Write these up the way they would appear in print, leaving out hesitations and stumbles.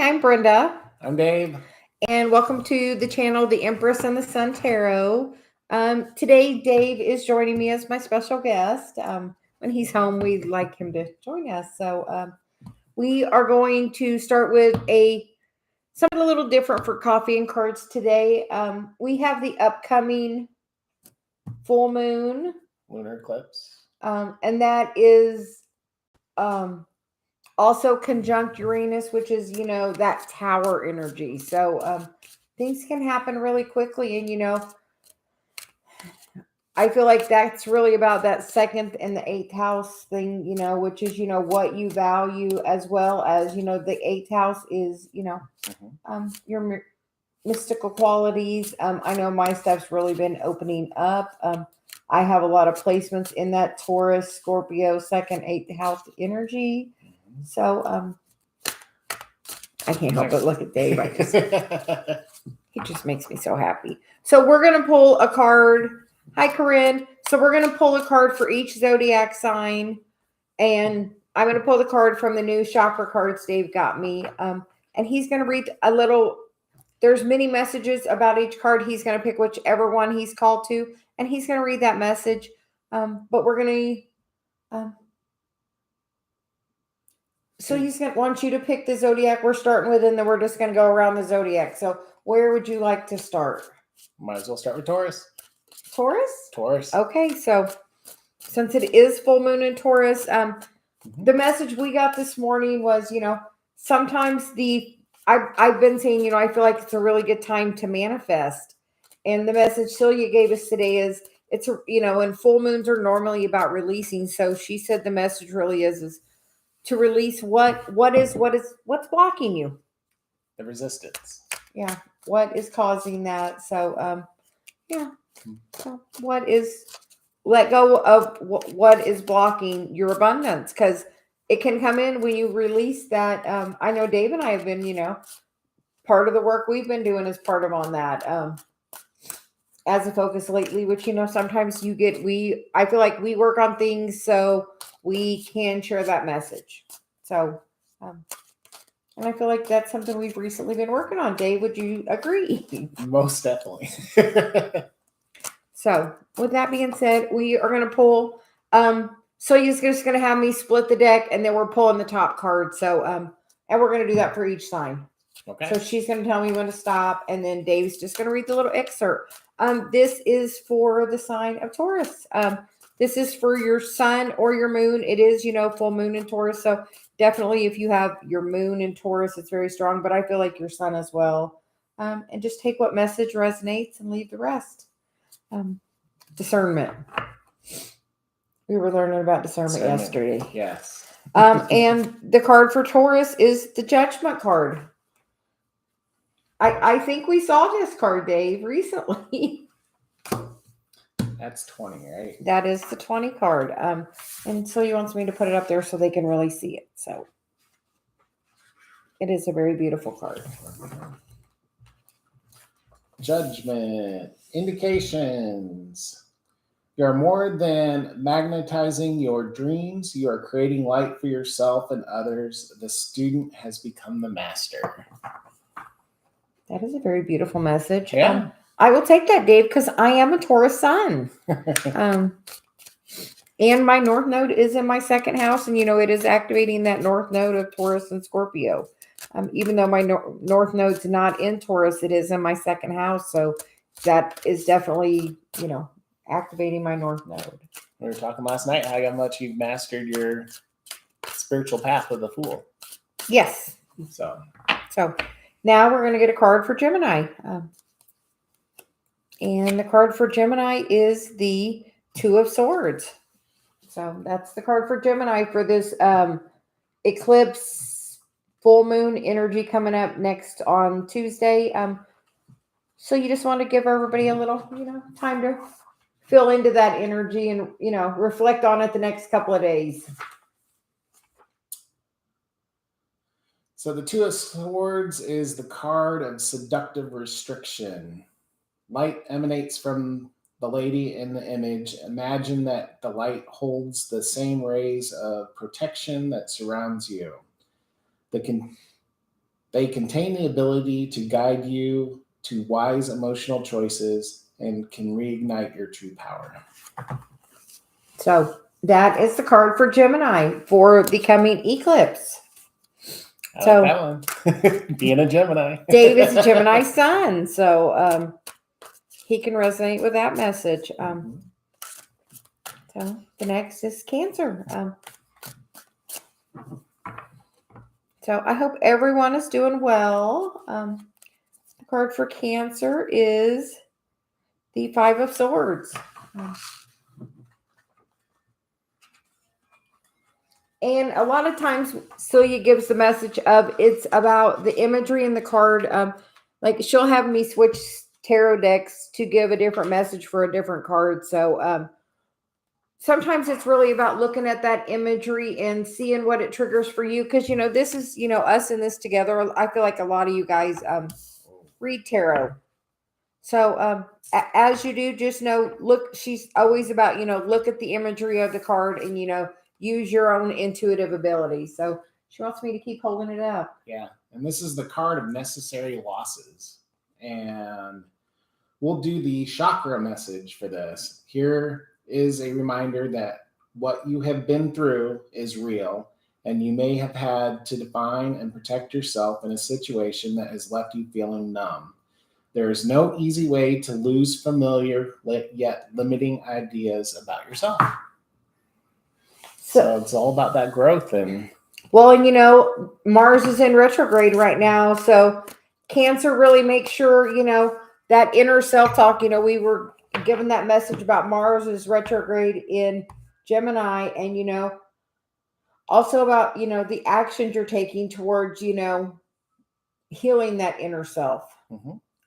Hi, I'm Brenda. I'm Dave. And welcome to the channel, the Empress and the Sun Tarot. Today, Dave is joining me as my special guest. When he's home, we'd like him to join us. So we are going to start with something a little different for coffee and cards today. We have the upcoming full moon. Lunar eclipse. And that is also conjunct Uranus, which is, that tower energy. So things can happen really quickly. And, I feel like that's really about that second and the eighth house thing, which is, what you value, as well as, the eighth house is, your mystical qualities. I know my stuff's really been opening up. I have a lot of placements in that Taurus, Scorpio, second, eighth house energy. So I can't help but look at Dave. He just makes me so happy. So we're going to pull a card. Hi, Corinne. So we're going to pull a card for each zodiac sign. And I'm going to pull the card from the new chakra cards Dave got me. And he's going to read there's many messages about each card. He's going to pick whichever one he's called to. And he's going to read that message. But we're going to... So he's going to want you to pick the zodiac we're starting with, and then we're just going to go around the zodiac. So where would you like to start? Might as well start with Taurus. Taurus? Taurus. Okay, so since it is full moon in Taurus, the message we got this morning was, sometimes I've been saying, I feel like it's a really good time to manifest. And the message Celia gave us today is, it's, and full moons are normally about releasing. So she said the message really is to release what's blocking you. The resistance. Yeah. What is causing that? So, yeah. So let go of what is blocking your abundance, because it can come in when you release that. I know Dave and I have been, part of the work we've been doing is part of on that, as a focus lately, which, sometimes I feel like we work on things so we can share that message. So, and I feel like that's something we've recently been working on. Dave, would you agree? Most definitely. So, with that being said, we are going to pull. So you're just going to have me split the deck, and then we're pulling the top card. So, and we're going to do that for each sign. Okay. So she's going to tell me when to stop, and then Dave's just going to read the little excerpt. This is for the sign of Taurus. This is for your sun or your moon. It is, full moon in Taurus. So definitely if you have your moon in Taurus, it's very strong, but I feel like your sun as well. And just take what message resonates and leave the rest. Discernment. We were learning about discernment yesterday. Yes. And the card for Taurus is the Judgment card. I think we saw this card, Dave, recently. That's 20, right? That is the 20 card. And Celia wants me to put it up there so they can really see it. So it is a very beautiful card. Judgment. Indications. You are more than magnetizing your dreams. You are creating light for yourself and others. The student has become the master. That is a very beautiful message. Yeah. I will take that, Dave, because I am a Taurus sun. And my North Node is in my second house. And, it is activating that North Node of Taurus and Scorpio. Even though my North Node's not in Taurus, it is in my second house. So that is definitely, activating my North Node. We were talking last night how much you've mastered your spiritual path with the Fool. Yes. So now we're going to get a card for Gemini. And the card for Gemini is the Two of Swords. So that's the card for Gemini for this eclipse full moon energy coming up next on Tuesday. So you just want to give everybody a little, time to fill into that energy and, reflect on it the next couple of days. So the Two of Swords is the card of seductive restriction. Light emanates from the lady in the image. Imagine that the light holds the same rays of protection that surrounds you. The They contain the ability to guide you to wise emotional choices and can reignite your true power. So that is the card for Gemini for the coming eclipse. I like that one. Being a Gemini. Dave is a Gemini sun, so he can resonate with that message. So the next is Cancer. So I hope everyone is doing well. The card for Cancer is the Five of Swords. And a lot of times Celia gives the message of it's about the imagery in the card. Like she'll have me switch tarot decks to give a different message for a different card. So sometimes it's really about looking at that imagery and seeing what it triggers for you. Because, this is, us in this together. I feel like a lot of you guys read tarot. So as you do, just know, look, she's always about, look at the imagery of the card and, use your own intuitive ability. So she wants me to keep holding it up. Yeah. And this is the card of necessary losses. And we'll do the chakra message for this. Here is a reminder that what you have been through is real, and you may have had to define and protect yourself in a situation that has left you feeling numb. There is no easy way to lose familiar yet limiting ideas about yourself. So it's all about that growth. Well, and Mars is in retrograde right now. So Cancer really makes sure, that inner self-talk, we were given that message about Mars is retrograde in Gemini, and, also about, the actions you're taking towards, healing that inner self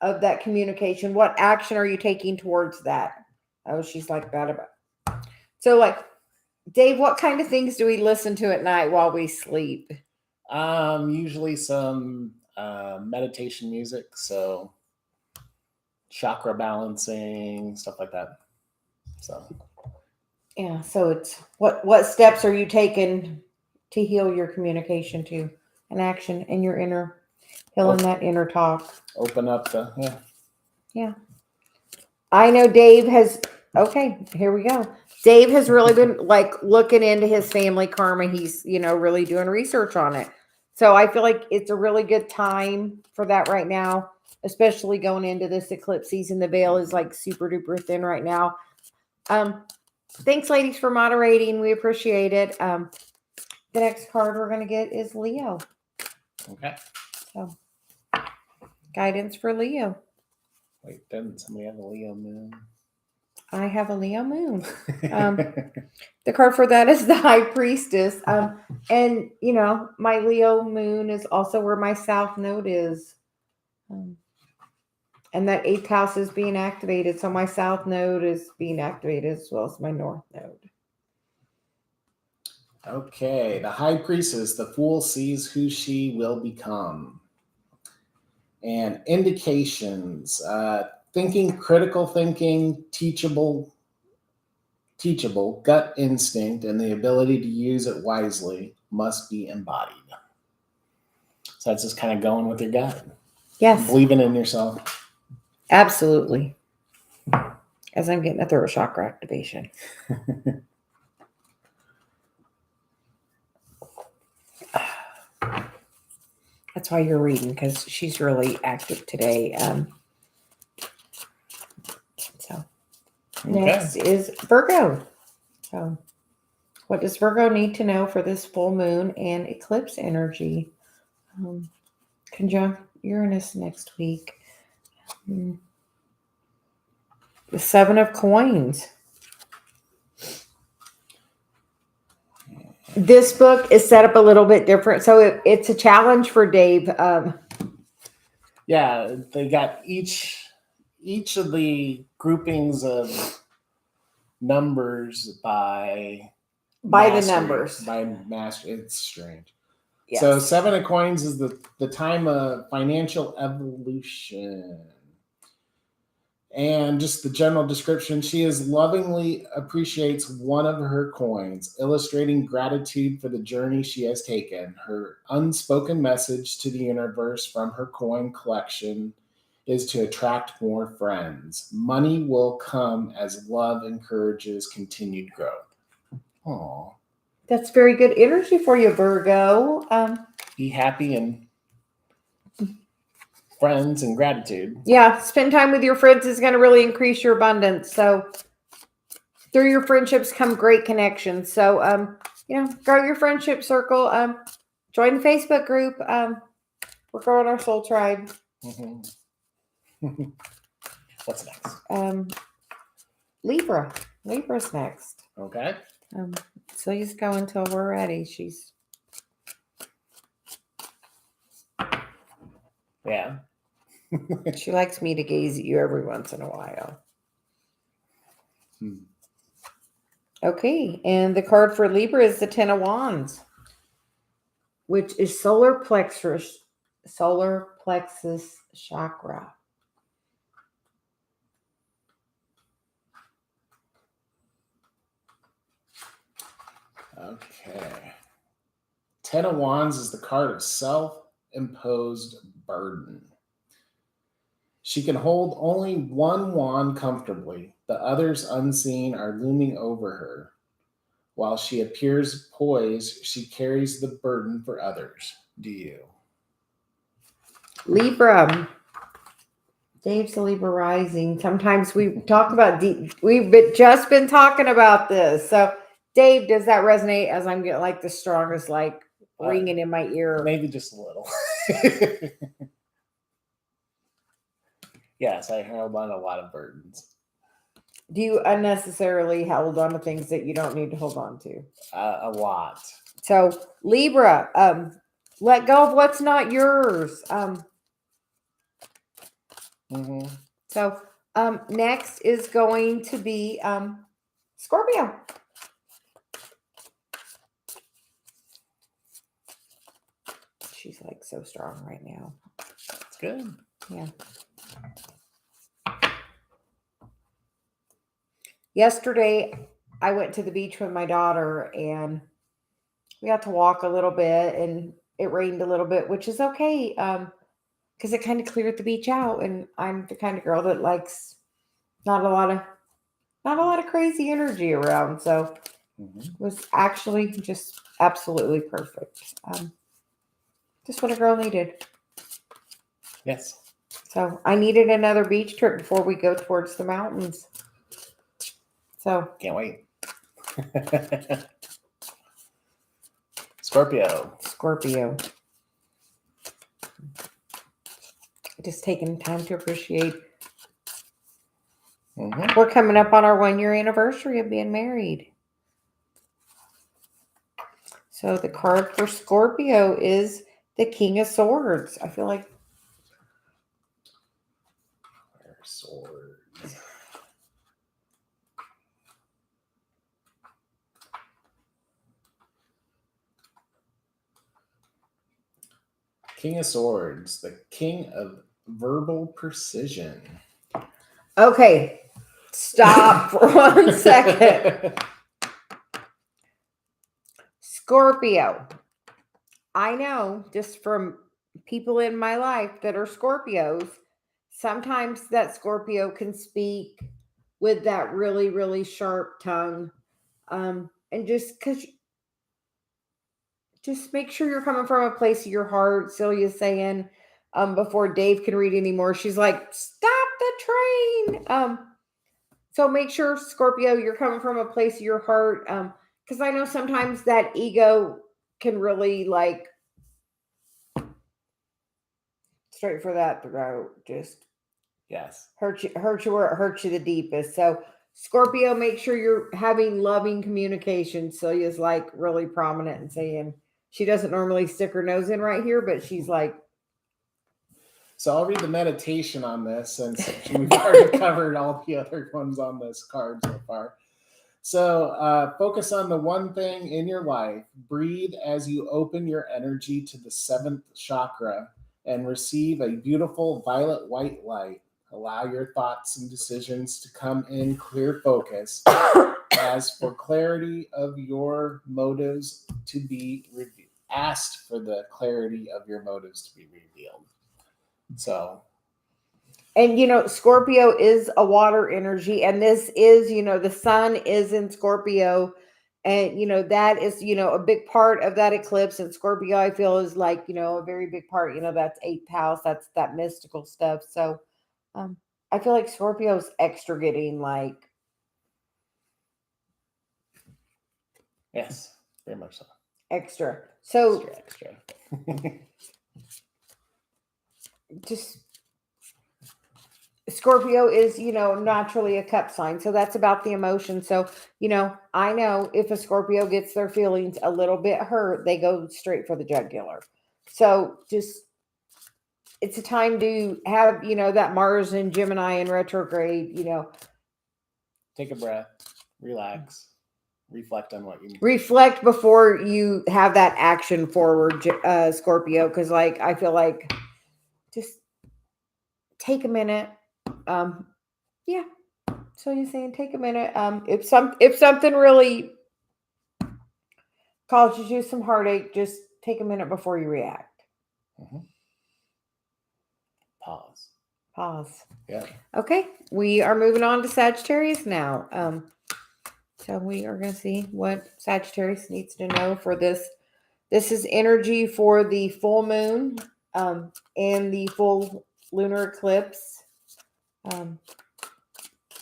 of that communication. What action are you taking towards that? Oh, she's like that about. So like, Dave, what kind of things do we listen to at night while we sleep? Usually some meditation music, so chakra balancing, stuff like that. So yeah, so it's what steps are you taking to heal your communication to an action in your inner healing that inner talk? Open up the yeah. I know Dave has. Okay, here we go. Dave has really been like looking into his family karma. He's, really doing research on it. So I feel like it's a really good time for that right now, especially going into this eclipse season. The veil is like super duper thin right now. Thanks, ladies, for moderating. We appreciate it. The next card we're going to get is Leo. Okay. So guidance for Leo. Wait, doesn't somebody have a Leo moon? I have a Leo moon. The card for that is the High Priestess. And, my Leo moon is also where my South Node is. And that 8th house is being activated. So my South Node is being activated as well as my North Node. Okay. The High Priestess, the Fool sees who she will become. And indications, critical thinking, teachable, gut instinct, and the ability to use it wisely must be embodied. So that's just kind of going with your gut. Yes. Believing in yourself. Absolutely. As I'm getting a throat chakra activation. That's why you're reading, because she's really active today. So next is Virgo. So what does Virgo need to know for this full moon and eclipse energy? Conjunct Uranus next week. The 7 of Coins. This book is set up a little bit different. So it's a challenge for Dave. Yeah, they got each of the groupings of numbers by the numbers. By mastery. It's strange. Yes. So 7 of Coins is the time of financial evolution. And just the general description, she is lovingly appreciates one of her coins, illustrating gratitude for the journey she has taken. Her unspoken message to the universe from her coin collection is to attract more friends. Money will come as love encourages continued growth. Aw. That's very good energy for you, Virgo. Be happy and friends and gratitude. Yeah, spend time with your friends is going to really increase your abundance. So through your friendships come great connections. So, grow your friendship circle. Join the Facebook group. We're growing our soul tribe. Mm-hmm. What's next? Libra. Libra's next. Okay. So you just go until we're ready. Yeah. She likes me to gaze at you every once in a while. Okay, and the card for Libra is the Ten of Wands, which is solar plexus chakra. Okay. Ten of Wands is the card of self-imposed burden. She can hold only one wand comfortably. The others unseen are looming over her. While she appears poised, she carries the burden for others. Do you? Libra. Dave's a Libra rising. Sometimes we talk about we've just been talking about this. So, Dave, does that resonate as I'm getting like the strongest ringing in my ear? Maybe just a little. Yes, I held on a lot of burdens. Do you unnecessarily hold on to things that you don't need to hold on to? A lot. So, Libra, let go of what's not yours. So, next is going to be Scorpio. She's like so strong right now. That's good. Yeah. Yesterday, I went to the beach with my daughter and we got to walk a little bit and it rained a little bit, which is okay. Because it kind of cleared the beach out. And I'm the kind of girl that likes not a lot of crazy energy around. So it was actually just absolutely perfect. Just what a girl needed. Yes. So I needed another beach trip before we go towards the mountains. So can't wait. Scorpio. Just taking time to appreciate. We're coming up on our 1-year anniversary of being married. So the card for Scorpio is the King of Swords. I feel like Swords. King of Swords, the king of verbal precision. Okay, stop for 1 second. Scorpio. I know just from people in my life that are Scorpios, sometimes that Scorpio can speak with that really, really sharp tongue. And just make sure you're coming from a place of your heart. Celia's saying, before Dave can read anymore, she's like, stop the train. So make sure, Scorpio, you're coming from a place of your heart. Because I know sometimes that ego can really straight for that throat, just yes, hurt you where it hurts you the deepest. So Scorpio, make sure you're having loving communication. Celia's like really prominent and saying she doesn't normally stick her nose in right here, but she's like. So I'll read the meditation on this since we've already covered all the other ones on this card so far. So focus on the one thing in your life. Breathe as you open your energy to the 7th chakra and receive a beautiful violet white light. Allow your thoughts and decisions to come in clear focus. As for clarity of your motives to be revealed, asked for the clarity of your motives to be revealed. So, and Scorpio is a water energy, and this is, the sun is in Scorpio, and that is, a big part of that eclipse. And Scorpio, I feel, is like, a very big part. That's eighth house. That's that mystical stuff. So, I feel like Scorpio's extra getting like. yes, very much so. Extra. So Extra. just Scorpio is, naturally a cup sign. So that's about the emotion. So, I know if a Scorpio gets their feelings a little bit hurt, they go straight for the jugular. So just, it's a time to have, that Mars and Gemini in retrograde, Take a breath, relax, reflect on what you need. Reflect before you have that action forward, Scorpio. Cause like, I feel like just take a minute. Yeah. So you're saying take a minute. If something really causes you some heartache, just take a minute before you react. Mm-hmm. Pause. Yeah. Okay. We are moving on to Sagittarius now. So we are going to see what Sagittarius needs to know for this. This is energy for the full moon, and the full lunar eclipse,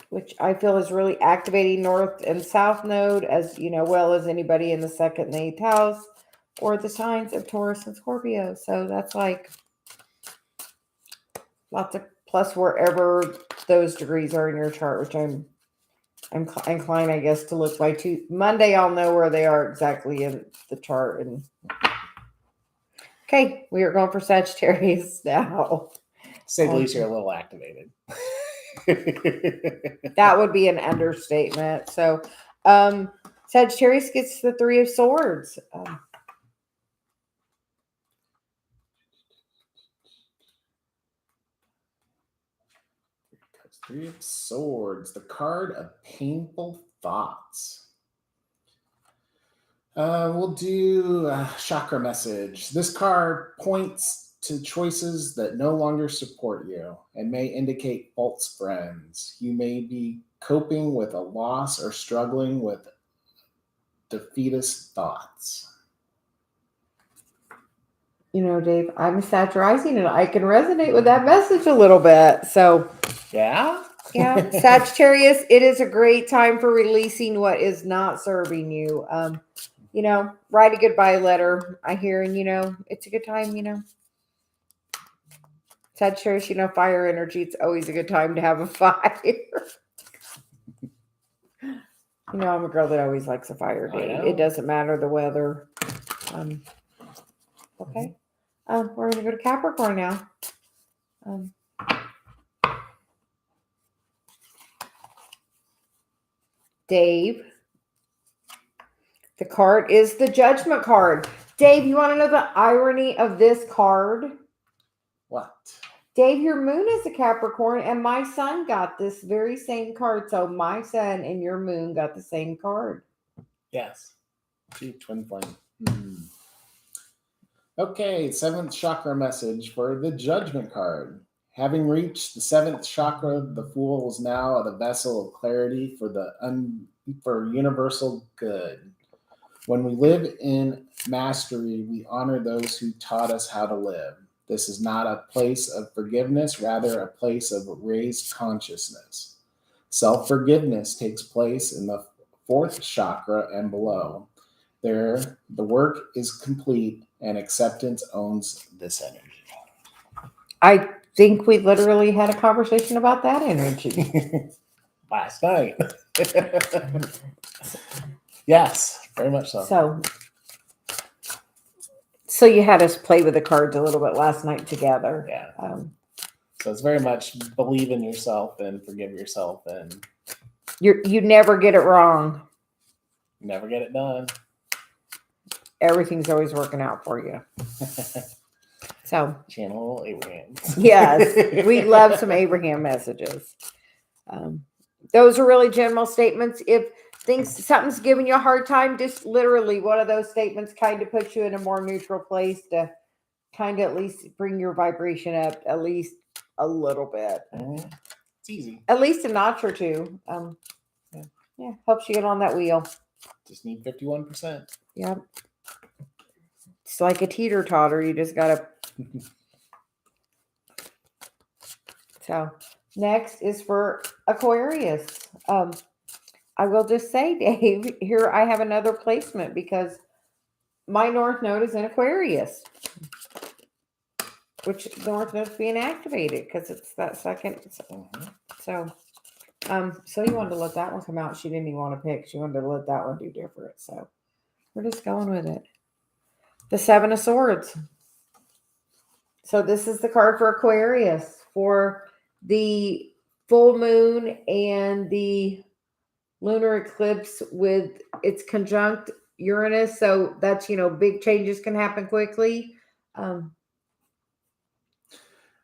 which I feel is really activating north and south node, as well as anybody in the second and eighth house, or the signs of Taurus and Scorpio. So that's like lots of plus wherever those degrees are in your chart, which I'm inclined, I guess, to look by Monday. I'll know where they are exactly in the chart. And okay, we are going for Sagittarius now. Say the least, you're a little activated. That would be an understatement. So, Sagittarius gets the Three of Swords. Three of Swords, the card of painful thoughts. We'll do a chakra message. This card points to choices that no longer support you and may indicate false friends. You may be coping with a loss or struggling with defeatist thoughts. Dave, I'm a Sag rising, and I can resonate with that message a little bit. So, yeah, Sagittarius, it is a great time for releasing what is not serving you. Write a goodbye letter. I hear, and it's a good time. Sagittarius, fire energy. It's always a good time to have a fire. I'm a girl that always likes a fire day. It doesn't matter the weather. Okay. We're going to go to Capricorn now. Dave. The card is the Judgment card. Dave, you want to know the irony of this card? What? Dave, your moon is a Capricorn, and my sun got this very same card. So my sun and your moon got the same card. Yes. Twin flame. Okay, 7th chakra message for the Judgment card. Having reached the 7th chakra, the Fool is now the vessel of clarity for universal good. When we live in mastery, we honor those who taught us how to live. This is not a place of forgiveness, rather a place of raised consciousness. Self-forgiveness takes place in the 4th chakra and below. There, the work is complete and acceptance owns this energy. I think we literally had a conversation about that energy. Last night. Yes, very much so. So you had us play with the cards a little bit last night together. Yeah. So it's very much believe in yourself and forgive yourself, and you never get it wrong. Never get it done. Everything's always working out for you. So Channel Abraham. yes, we love some Abraham messages. Those are really general statements. If something's giving you a hard time, just literally one of those statements kind of puts you in a more neutral place to kind of at least bring your vibration up at least a little bit. It's easy. At least a notch or two. Yeah, helps you get on that wheel. Just need 51%. Yep. It's like a teeter-totter. You just gotta. So next is for Aquarius. I will just say, Dave, here I have another placement because my North Node is in Aquarius, which the North Node is being activated because it's that second. So you wanted to let that one come out. She didn't even want to pick. She wanted to let that one do different. So we're just going with it. The Seven of Swords. So this is the card for Aquarius for the full moon and the lunar eclipse with its conjunct Uranus. So that's, big changes can happen quickly.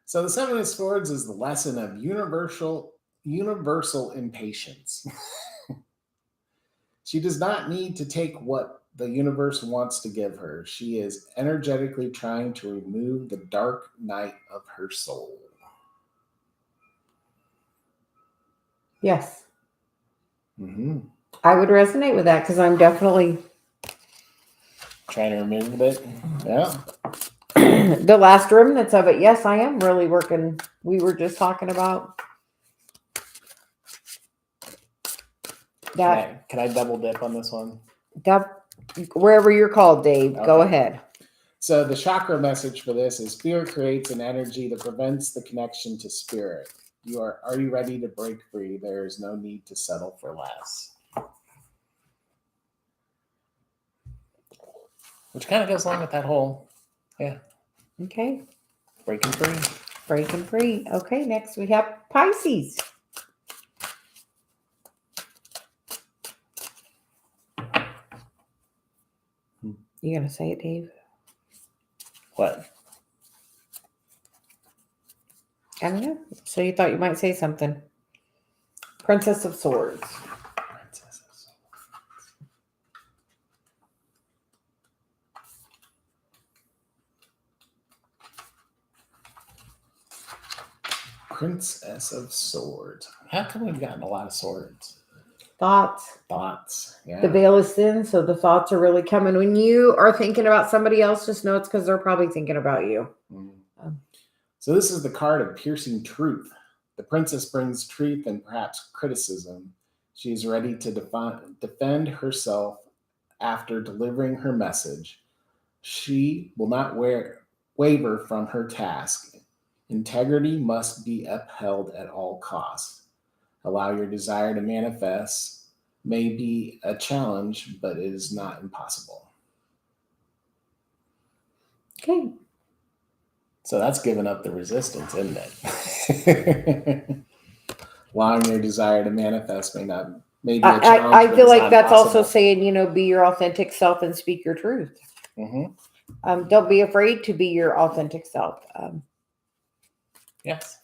So the Seven of Swords is the lesson of universal impatience. She does not need to take what the universe wants to give her. She is energetically trying to remove the dark night of her soul. Yes. I would resonate with that because I'm definitely trying to remove it. Yeah. The last remnants of it. Yes, I am really working. We were just talking about that. Can I double dip on this one? Wherever you're called, Dave, Okay. Go ahead. So the chakra message for this is fear creates an energy that prevents the connection to spirit. Are you ready to break free? There is no need to settle for less. Which kind of goes along with that whole, Okay. Breaking free. Breaking free. Okay, next we have Pisces. You gonna say it, Dave? What? I don't know. So you thought you might say something. Princess of Swords. Princess of Swords. How come we've gotten a lot of swords? Thoughts. Yeah. The veil is thin, so the thoughts are really coming. When you are thinking about somebody else, just know it's because they're probably thinking about you. So this is the card of piercing truth. The princess brings truth and perhaps criticism. She is ready to defend herself after delivering her message. She will not waver from her task. Integrity must be upheld at all costs. Allow your desire to manifest. May be a challenge, but it is not impossible. Okay. So that's giving up the resistance, isn't it? Allowing your desire to manifest may be a challenge. I feel like that's also saying, be your authentic self and speak your truth. Don't be afraid to be your authentic self. Yes.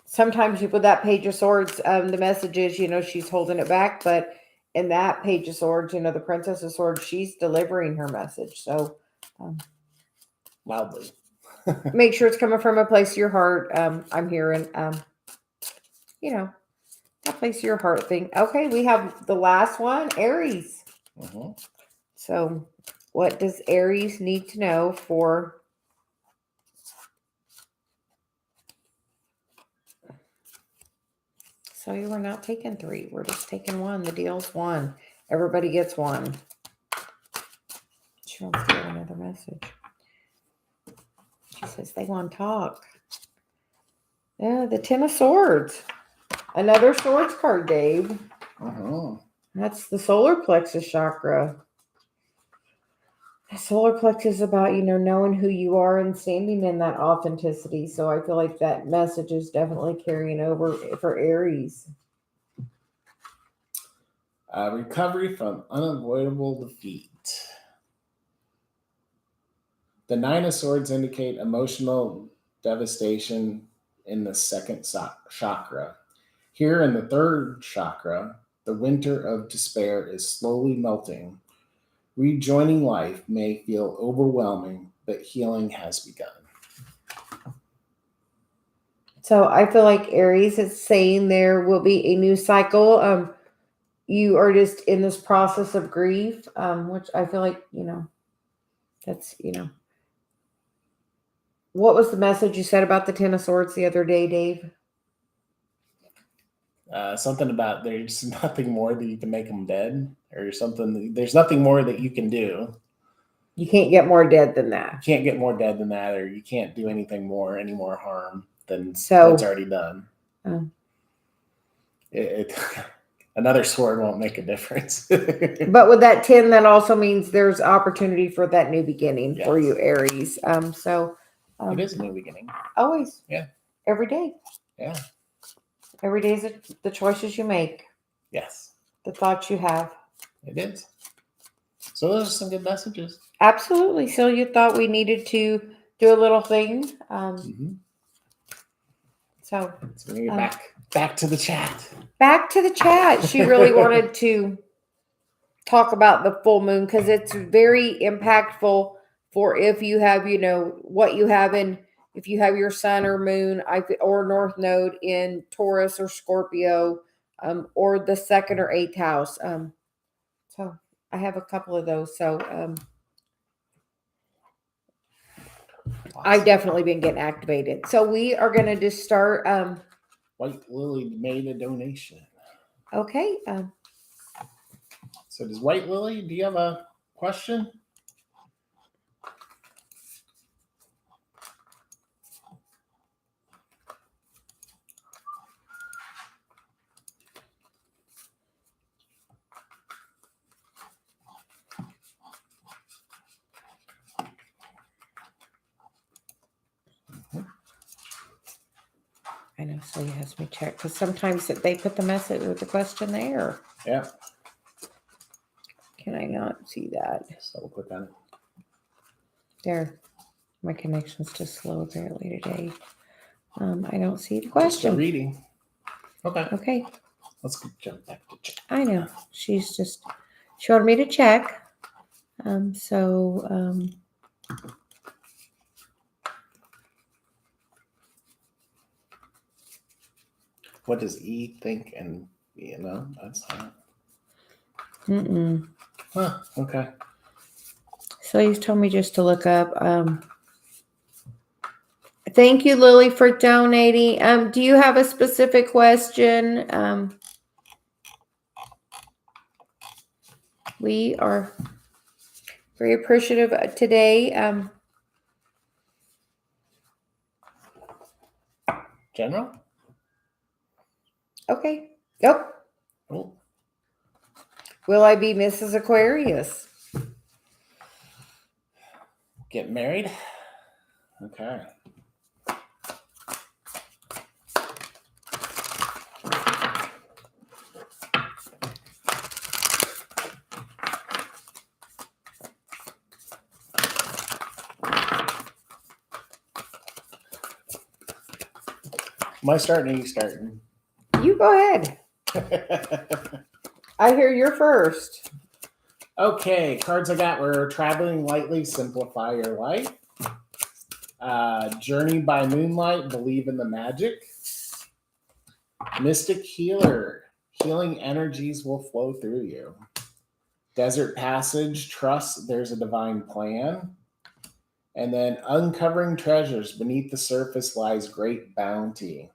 Sometimes with that Page of Swords, the message is, she's holding it back, but in that Page of Swords, the Princess of Swords, she's delivering her message. So loudly. Make sure it's coming from a place of your heart. I'm hearing, that place of your heart thing. Okay, we have the last one, Aries. So what does Aries need to know for... So we're not taking 3. We're just taking 1. The deal's 1. Everybody gets 1. She wants to give another message. She says they want to talk. Yeah, the 10 of Swords. Another Swords card, Dave. That's the solar plexus chakra. The solar plexus is about, knowing who you are and standing in that authenticity. So I feel like that message is definitely carrying over for Aries. Recovery from unavoidable defeat. The Nine of Swords indicate emotional devastation in the second chakra. Here in the third chakra, the winter of despair is slowly melting. Rejoining life may feel overwhelming, but healing has begun. So I feel like Aries is saying there will be a new cycle. You are just in this process of grief, which I feel like, that's, what was the message you said about the Ten of Swords the other day, Dave? Something about there's nothing more that you can make them dead, or something. There's nothing more that you can do. You can't get more dead than You that. can't get more dead than that, or you can't do any more harm than So- what's already done. Oh. Another sword won't make a difference. But with that 10, that also means there's opportunity for that new beginning for Yes. you, Aries. It is a new beginning. Always. Yeah. Every day. Yeah. Every day is the choices you make, Yes, the thoughts you have. it is. So those are some good messages. Absolutely. So you thought we needed to do a little thing. So we're gonna get back to the chat. Back to the chat. She really wanted to talk about the full moon because it's very impactful for if you have, what you have if you have your sun or moon or north node in Taurus or Scorpio, or the second or eighth house. So I have a couple of those. So I've definitely been getting activated. So we are going to just start. White Lily made a donation. Okay. So does White Lily, do you have a question? I know, so he has me check because sometimes they put the message with the question there. Yeah. Can I not see that? Just double click on it. There. My connection's just slow apparently today. I don't see the Just question. reading. Okay. Okay. Let's jump back to chat. I know. She wanted me to check. What does E think? And that's not. Huh. Okay. So he's told me just to look up. Thank you, Lily, for donating. Do you have a specific question? We are very appreciative today. General? Okay. Yep. Oh. Will I be Mrs. Aquarius? Get married? Okay. Am I starting or you starting? You go ahead. I hear you're first. Okay, cards I got were Traveling Lightly, Simplify Your Life. Journey by Moonlight, Believe in the Magic. Mystic Healer, healing energies will flow through you. Desert Passage, trust there's a divine plan. And then Uncovering Treasures, beneath the surface lies great bounty.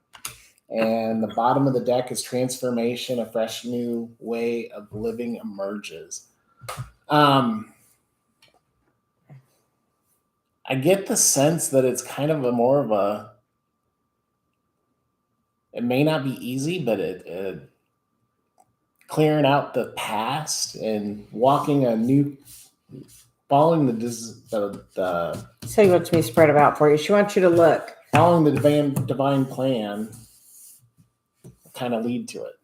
And the bottom of the deck is Transformation, a fresh new way of living emerges. I get the sense that it's kind of it may not be easy, but it clearing out the past and following the So he wants me to spread them out for you. She wants you to look. Following the divine plan kind of lead to it.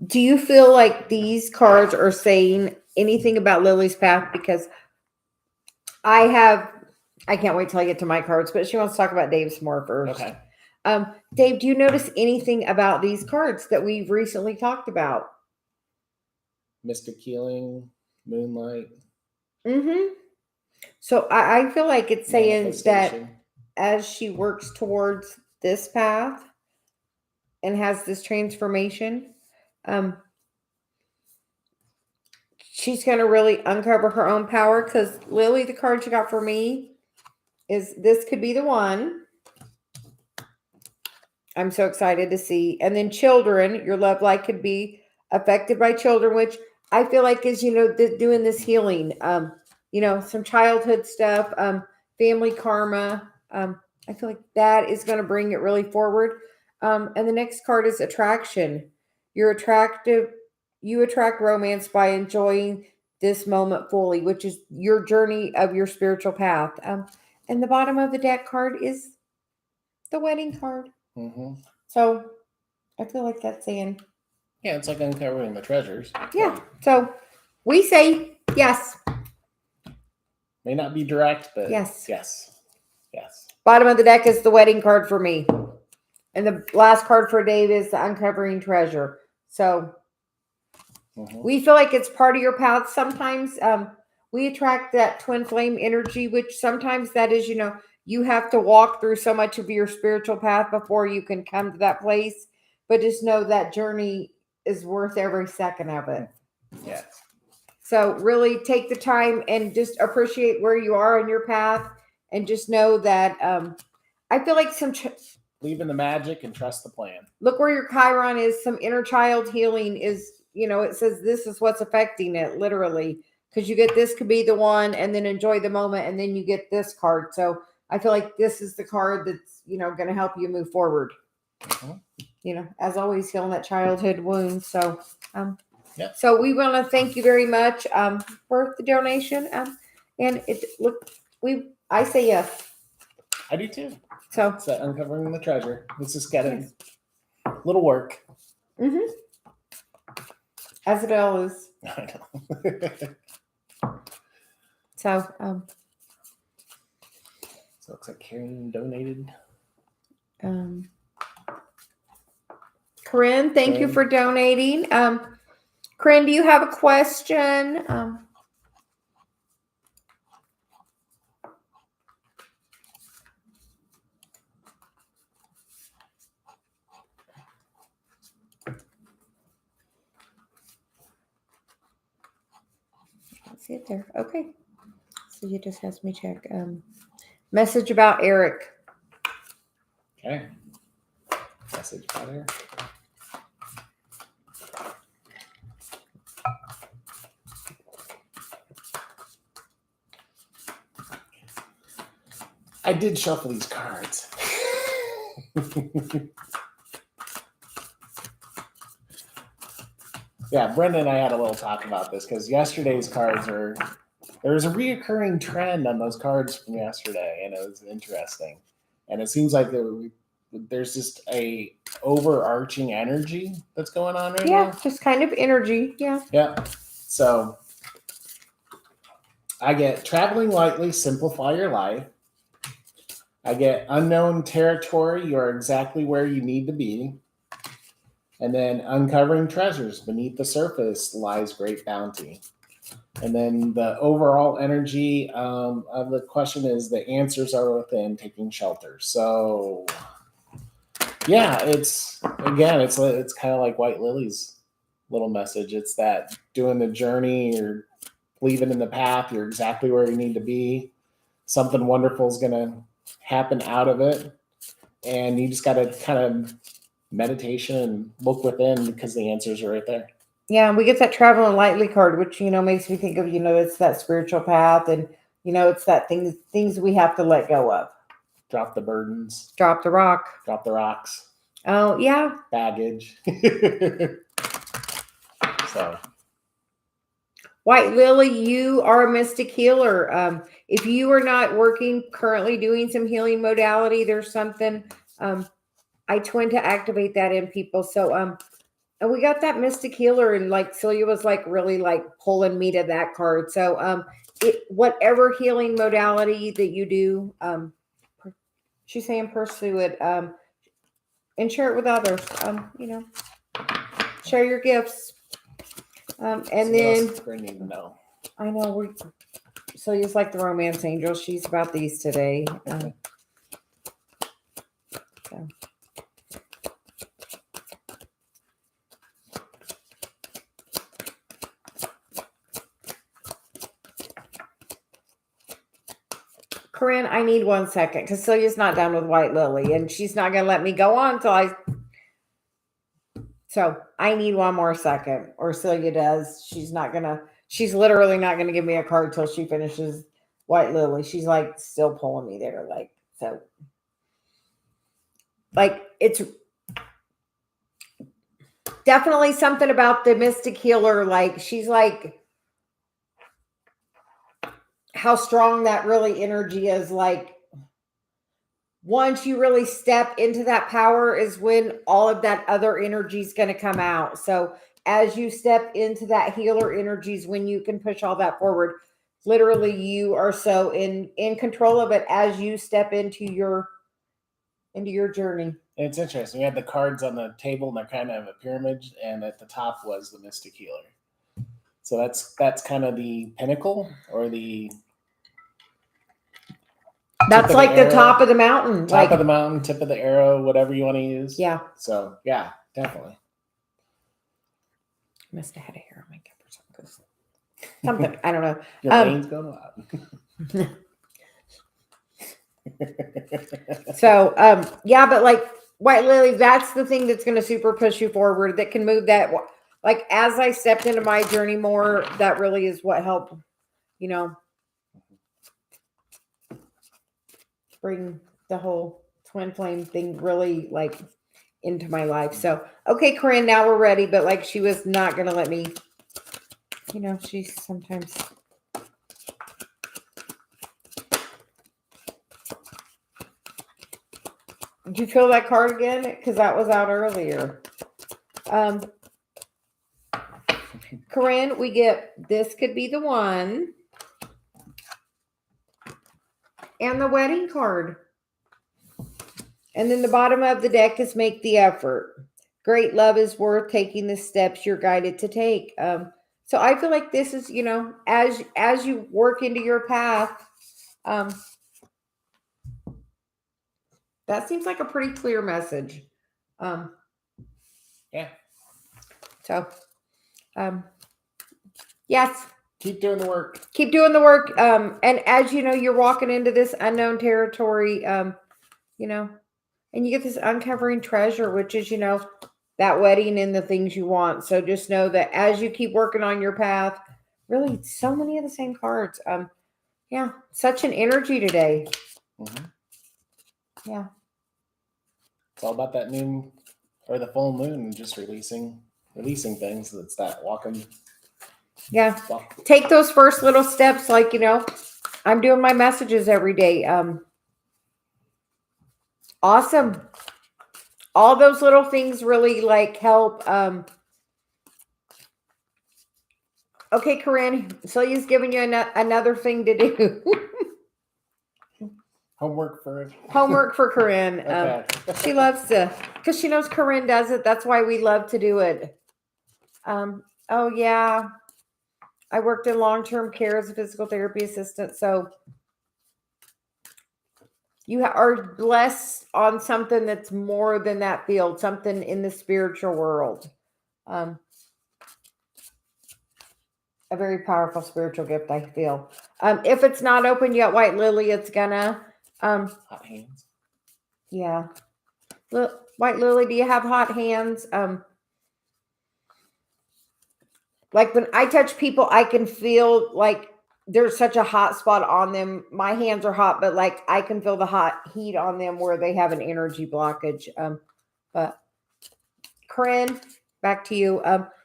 Do you feel like these cards are saying anything about Lily's path? Because I have I can't wait till I get to my cards, but she wants to talk about Dave's more first. Okay. Dave, do you notice anything about these cards that we've recently talked about? Mystic healing, moonlight, So I feel like it's saying that manifestation. as she works towards this path and has this transformation, she's going to really uncover her own power. Because Lily, the card you got for me is this could be the one. I'm so excited to see. And then children, your love life could be affected by children, which I feel like is, doing this healing, some childhood stuff, family karma. I feel like that is going to bring it really forward. And the next card is attraction. You attract romance by enjoying this moment fully, which is your journey of your spiritual path. And the bottom of the deck card is the wedding card. So I feel like that's saying, yeah, it's like uncovering the treasures. Yeah. So we say yes. May not be direct, but Yes. Yes. Bottom of the deck is the wedding card for me. And the last card for Dave is the uncovering treasure. So we feel like it's part of your path. Sometimes we attract that twin flame energy, which sometimes that is, you have to walk through so much of your spiritual path before you can come to that place. But just know that journey is worth every second of it. Yes. So really take the time and just appreciate where you are in your path, and just know that I feel like believe in the magic and trust the plan. Look where your Chiron is. Some inner child healing is, it says this is what's affecting it literally, because you get this could be the one, and then enjoy the moment, and then you get this card. So I feel like this is the card that's, going to help you move forward. As always, healing that childhood wound. So, So we want to thank you very much for the donation. And I say yes. I do too. So it's uncovering the treasure. It's just getting a little work. As it all is. I know. So it looks like Karen donated. Corinne, thank you for donating. Corinne, do you have a question? See it there. Okay. So you just has me check. Message about Eric. Okay. Message about Eric. I did shuffle these cards. Yeah, Brenda and I had a little talk about this because yesterday's cards there was a reoccurring trend on those cards from yesterday, and it was interesting. And it seems like there's just a overarching energy that's going on right now. Yeah, just kind of energy. Yeah. Yeah. So I get traveling lightly, simplify your life. I get unknown territory, you're exactly where you need to be. And then uncovering treasures, beneath the surface lies great bounty. And then the overall energy of the question is the answers are within, taking shelter. So yeah, it's kind of like White Lily's little message. It's that doing the journey, you're leaving in the path, you're exactly where you need to be. Something wonderful is going to happen out of it. And you just got to kind of meditation and look within, because the answers are right there. Yeah, and we get that traveling lightly card, which makes me think of it's that spiritual path, and it's that things we have to let go of. Drop the burdens. Drop the rock. Drop the rocks. Oh yeah. Baggage. So. White Lily, you are a mystic healer. If you are not currently doing some healing modality, there's something. I tend to activate that in people. So and we got that mystic healer, and like Celia was like really like pulling me to that card. So whatever healing modality that you do, she's saying pursue it, and share it with others. Share your gifts. And So then what else do we need to know? I know Celia's like the romance angel. She's about these today. So. Corinne, I need 1 second because Celia's not done with White Lily and she's not going to let me go on until so I need 1 more second, or Celia does. She's literally not going to give me a card till she finishes White Lily. She's like still pulling me there. It's definitely something about the mystic healer. She's like, how strong that really energy is. Once you really step into that power is when all of that other energy is going to come out. So as you step into that healer energies, when you can push all that forward, literally you are so in control of it as you step into your journey. And it's interesting. We had the cards on the table and they're kind of a pyramid, and at the top was the mystic healer. So that's kind of the pinnacle, or that's like the top of the mountain. Top of the mountain, tip of the arrow, whatever you want to use. Yeah. So yeah, definitely. Must have had a hair on my cap or something. I don't know. Your veins going up. So yeah, but White Lily, that's the thing that's going to super push you forward, that can move that. As I stepped into my journey more, that really is what helped, bring the whole twin flame thing really into my life. So, okay, Corinne, now we're ready. But she was not going to let me, she's sometimes. Did you feel that card again? Because that was out earlier. Corinne, we get, this could be the one. And the wedding card. And then the bottom of the deck is make the effort. Great love is worth taking the steps you're guided to take. So I feel like this is, as you work into your path, that seems like a pretty clear message. Yeah. So, yes. Keep doing the work. Keep doing the work. And as you know, you're walking into this unknown territory, and you get this uncovering treasure, which is, that wedding and the things you want. So just know that as you keep working on your path, really so many of the same cards. Yeah, such an energy today. Mm-hmm. Yeah. It's all about that moon or the full moon and just releasing things. That's that walking. Yeah. Take those first little steps. I'm doing my messages every day. Awesome. All those little things really help. Okay, Corinne, Celia's giving you another thing to do. Homework for Corinne. Okay. She loves to, because she knows Corinne does it. That's why we love to do it. Oh yeah. I worked in long-term care as a physical therapy assistant. So you are blessed on something that's more than that field, something in the spiritual world. A very powerful spiritual gift, I feel. If it's not open yet, White Lily, it's gonna. Hot hands. Yeah. White Lily, do you have hot hands? When I touch people, I can feel there's such a hot spot on them. My hands are hot, but I can feel the hot heat on them where they have an energy blockage. But Corinne, back to you.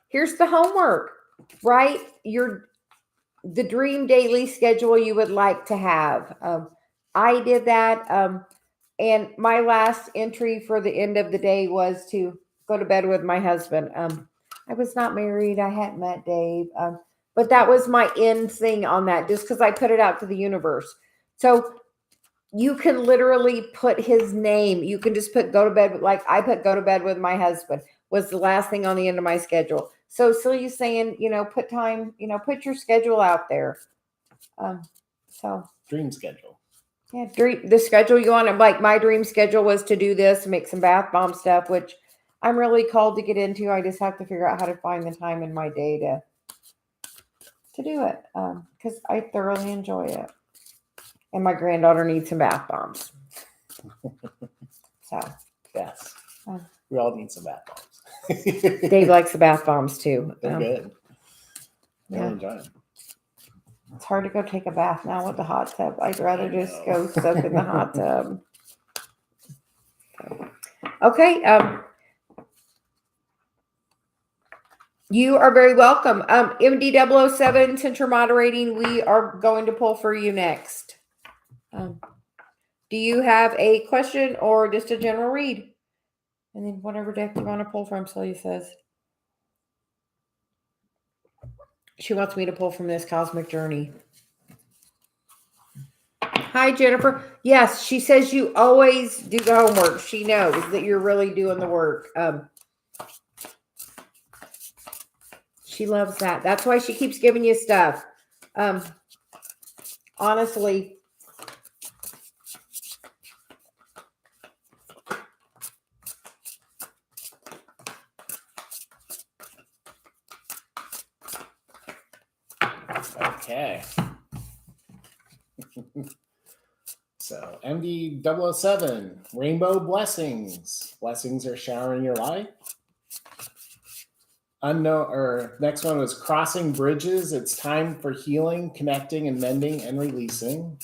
Here's the homework, right? The dream daily schedule you would like to have. I did that. And my last entry for the end of the day was to go to bed with my husband. I was not married. I hadn't met Dave. But that was my end thing on that, just because I put it out to the universe. So you can literally put his name. You can just put go to bed. Like I put go to bed with my husband was the last thing on the end of my schedule. So Celia's saying, put time, put your schedule out there. So Dream schedule. yeah, the schedule you want. Like my dream schedule was to do this, make some bath bomb stuff, which I'm really called to get into. I just have to figure out how to find the time in my day to do it, because I thoroughly enjoy it. And my granddaughter needs some bath bombs. So yes, we all need some bath bombs. Dave likes the bath bombs too. They're good. Yeah. I enjoy them. It's hard to go take a bath now with the hot tub. I'd rather just go soak in the hot tub. Okay. You are very welcome. MD007, since you're moderating, we are going to pull for you next. Do you have a question or just a general read? And then whatever deck you want to pull from, Celia says. She wants me to pull from this cosmic journey. Hi, Jennifer. Yes, she says you always do the homework. She knows that you're really doing the work. She loves that. That's why she keeps giving you stuff. Honestly. Okay. So MD007, rainbow blessings. Blessings are showering your life. Next one was crossing bridges. It's time for healing, connecting, and mending and releasing,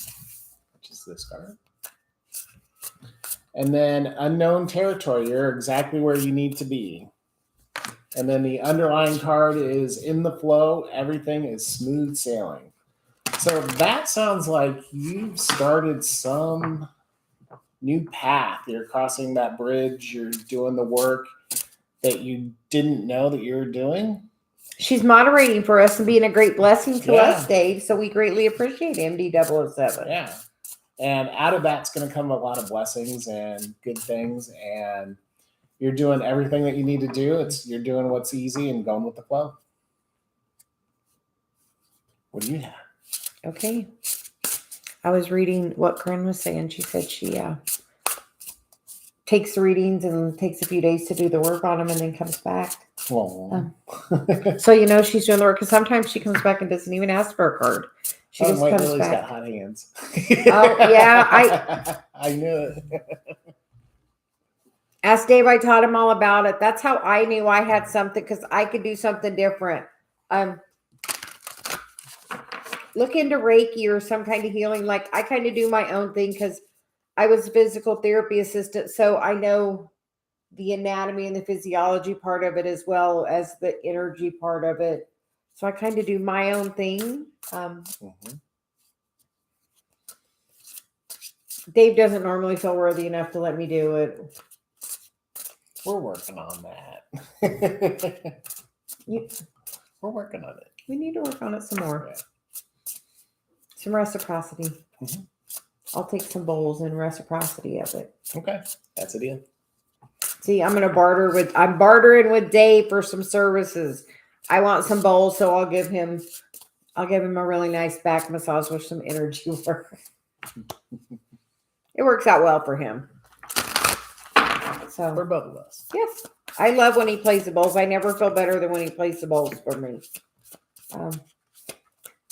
which is this card. And then unknown territory. You're exactly where you need to be. And then the underlying card is in the flow. Everything is smooth sailing. So that sounds like you've started some new path. You're crossing that bridge. You're doing the work that you didn't know that you were doing. She's moderating for us and being a great blessing to us, Dave. So we greatly appreciate MD007. Yeah. And out of that's going to come a lot of blessings and good things. And you're doing everything that you need to do. You're doing what's easy and going with the flow. What do you have? Okay. I was reading what Corinne was saying. She said she takes the readings and takes a few days to do the work on them and then comes back. Well, so she's doing the work, because sometimes she comes back and doesn't even ask for a card. She just comes Lily's back. got hot hands. Oh yeah, I knew it. Ask Dave. I taught him all about it. That's how I knew I had something, because I could do something different. Look into Reiki or some kind of healing. Like I kind of do my own thing because I was a physical therapy assistant, so I know the anatomy and the physiology part of it as well as the energy part of it. So I kind of do my own thing. Dave doesn't normally feel worthy enough to let me do it. We're working on that. We're working on it. We need to work on it some more. Yeah. Some reciprocity. I'll take some bowls and reciprocity of it. Okay. That's a deal. See, I'm bartering with Dave for some services. I want some bowls, so I'll give him a really nice back massage with some energy work. It works out well for him. So for both of us. Yes. I love when he plays the bowls. I never feel better than when he plays the bowls for me.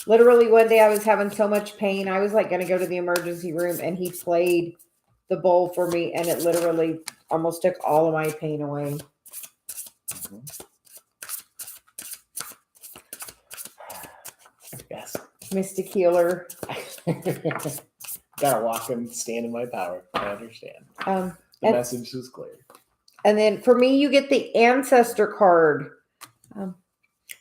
Literally one day I was having so much pain. I was like going to go to the emergency room, and he played the bowl for me, and it literally almost took all of my pain away. Yes. Mystic healer. Gotta walk and stand in my power. I understand. The message is clear. And then for me, you get the ancestor card.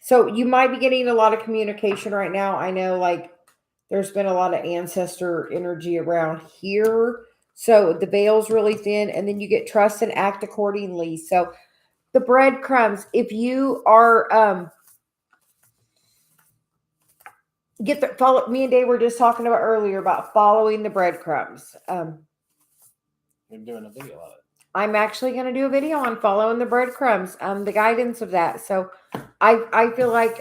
So you might be getting a lot of communication right now. I know, like, there's been a lot of ancestor energy around here. So the veil's really thin, and then you get trust and act accordingly. So the breadcrumbs, if you are follow. Me and Dave were just talking about earlier about following the breadcrumbs. You're doing a video on it. I'm actually going to do a video on following the breadcrumbs, the guidance of that. So I feel like,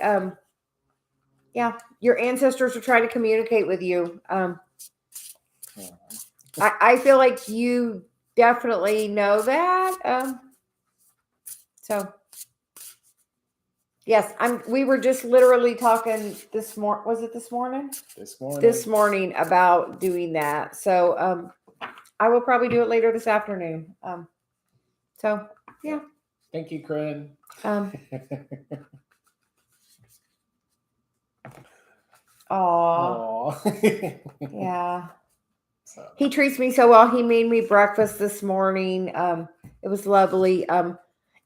yeah, your ancestors are trying to communicate with you. I feel like you definitely know that. So yes, we were just literally talking this morning. Was it this morning? This morning about doing that. So, I will probably do it later this afternoon. So yeah. Thank you, Corinne. Aw. Yeah. So. He treats me so well. He made me breakfast this morning. It was lovely.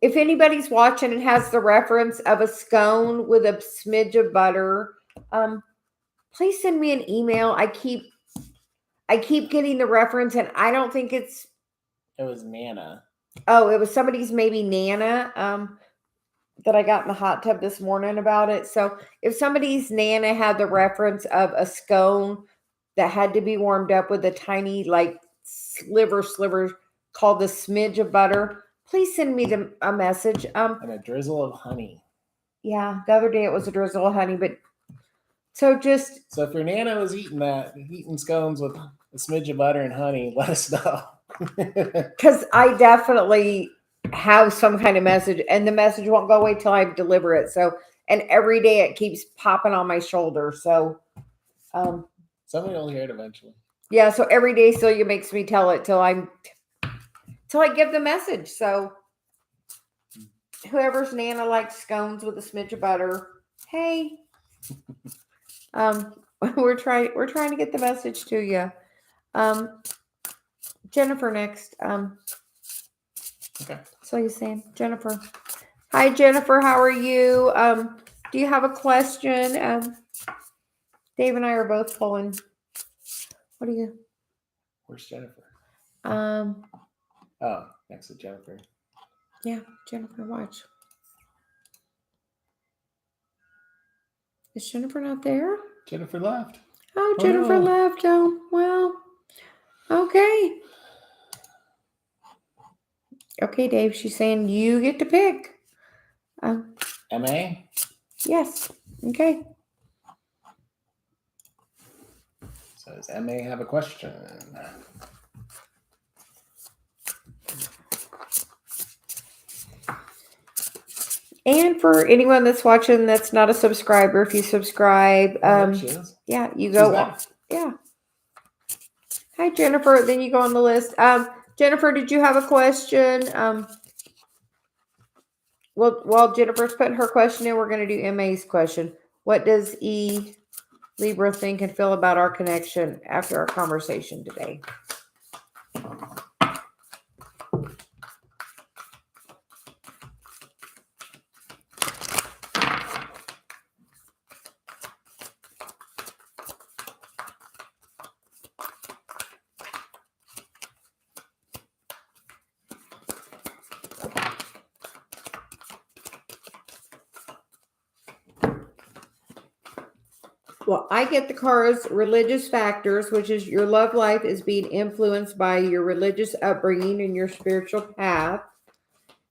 If anybody's watching and has the reference of a scone with a smidge of butter, please send me an email. I keep getting the reference, and I don't think it was Nana. Oh, it was somebody's maybe Nana. That I got in the hot tub this morning about it. So if somebody's Nana had the reference of a scone that had to be warmed up with a tiny like sliver called the smidge of butter, please send me a message. And a drizzle of honey. Yeah, the other day it was a drizzle of honey, but so if your Nana was eating scones with a smidge of butter and honey, let us know. Because I definitely have some kind of message, and the message won't go away till I deliver it. So, and every day it keeps popping on my shoulder. So, somebody will hear it eventually. Yeah. So every day Celia makes me tell it till I give the message. So, whoever's Nana likes scones with a smidge of butter, hey, we're trying to get the message to you. Jennifer next. Okay. So you're saying Jennifer. Hi, Jennifer. How are you? Do you have a question? Dave and I are both pulling. What are you? Where's Jennifer? Oh, next to Jennifer. Yeah, Jennifer, watch. Is Jennifer not there? Jennifer left. Oh, Jennifer left. Oh, well. Okay. Okay, Dave. She's saying you get to pick. MA? Yes. Okay. So does MA have a question? And for anyone that's watching that's not a subscriber, if you subscribe, yeah, you go. Yeah. Hi, Jennifer. Then you go on the list. Jennifer, did you have a question? Well, while Jennifer's putting her question in, we're going to do MA's question. What does Libra think and feel about our connection after our conversation today? Well, I get the cards religious factors, which is your love life is being influenced by your religious upbringing and your spiritual path.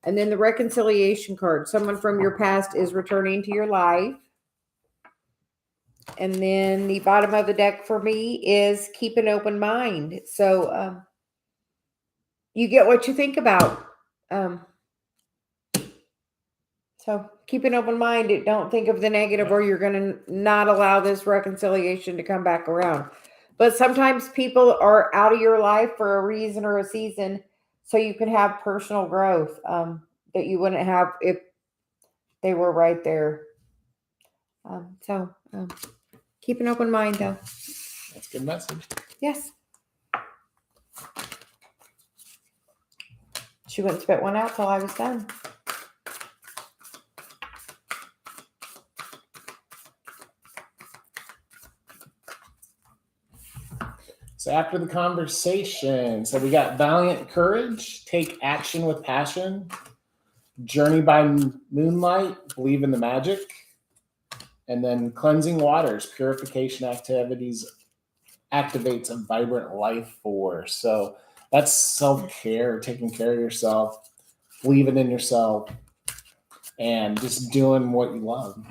And then the reconciliation card, someone from your past is returning to your life. And then the bottom of the deck for me is keep an open mind. So you get what you think about. So keep an open mind. Don't think of the negative, or you're going to not allow this reconciliation to come back around. But sometimes people are out of your life for a reason or a season, so you can have personal growth that you wouldn't have if they were right there. Keep an open mind, though. That's a good message. Yes. She wouldn't spit one out till I was done. So after the conversation, so we got valiant courage, take action with passion, journey by moonlight, believe in the magic, And then cleansing waters, purification activities activates a vibrant life force. So that's self-care, taking care of yourself, believing in yourself, and just doing what you love.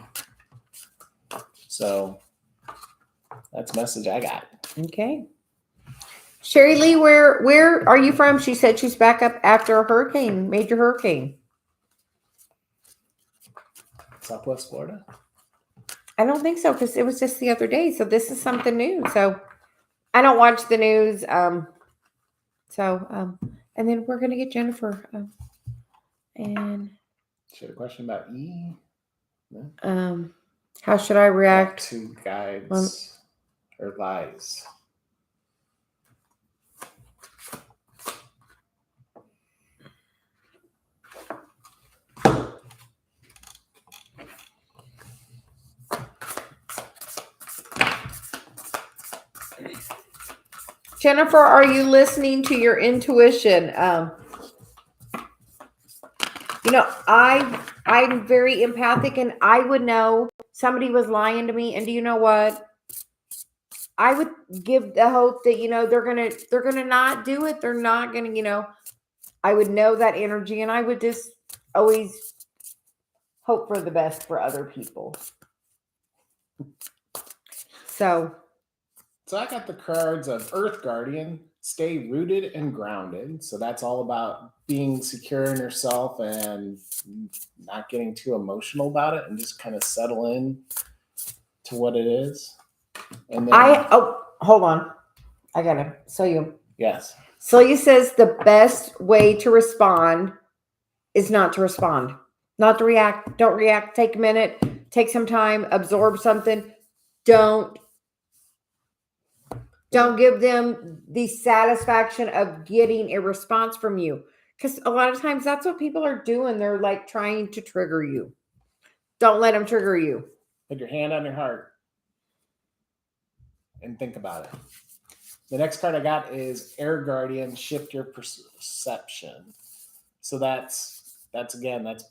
So that's the message I got. Okay. Sherry Lee, where are you from? She said she's back up after a hurricane, major hurricane. Southwest Florida? I don't think so, because it was just the other day. So this is something new. So I don't watch the news. And then we're gonna get Jennifer. And She had a question about E. No? How should I react to guides or lies? Jennifer, are you listening to your intuition? I'm very empathic, and I would know somebody was lying to me. And do you know what? I would give the hope that they're gonna not do it. They're not gonna. I would know that energy, and I would just always hope for the best for other people. So I got the cards of Earth Guardian, stay rooted and grounded. So that's all about being secure in yourself and not getting too emotional about it and just kind of settle in to what it is. And then hold on. I gotta Yes. Celia says the best way to respond is not to respond, not to react. Don't react. Take a minute, take some time, absorb something. Don't give them the satisfaction of getting a response from you. Because a lot of times that's what people are doing. They're like trying to trigger you. Don't let them trigger you. Put your hand on your heart and think about it. The next card I got is Air Guardian, shift your perception. So that's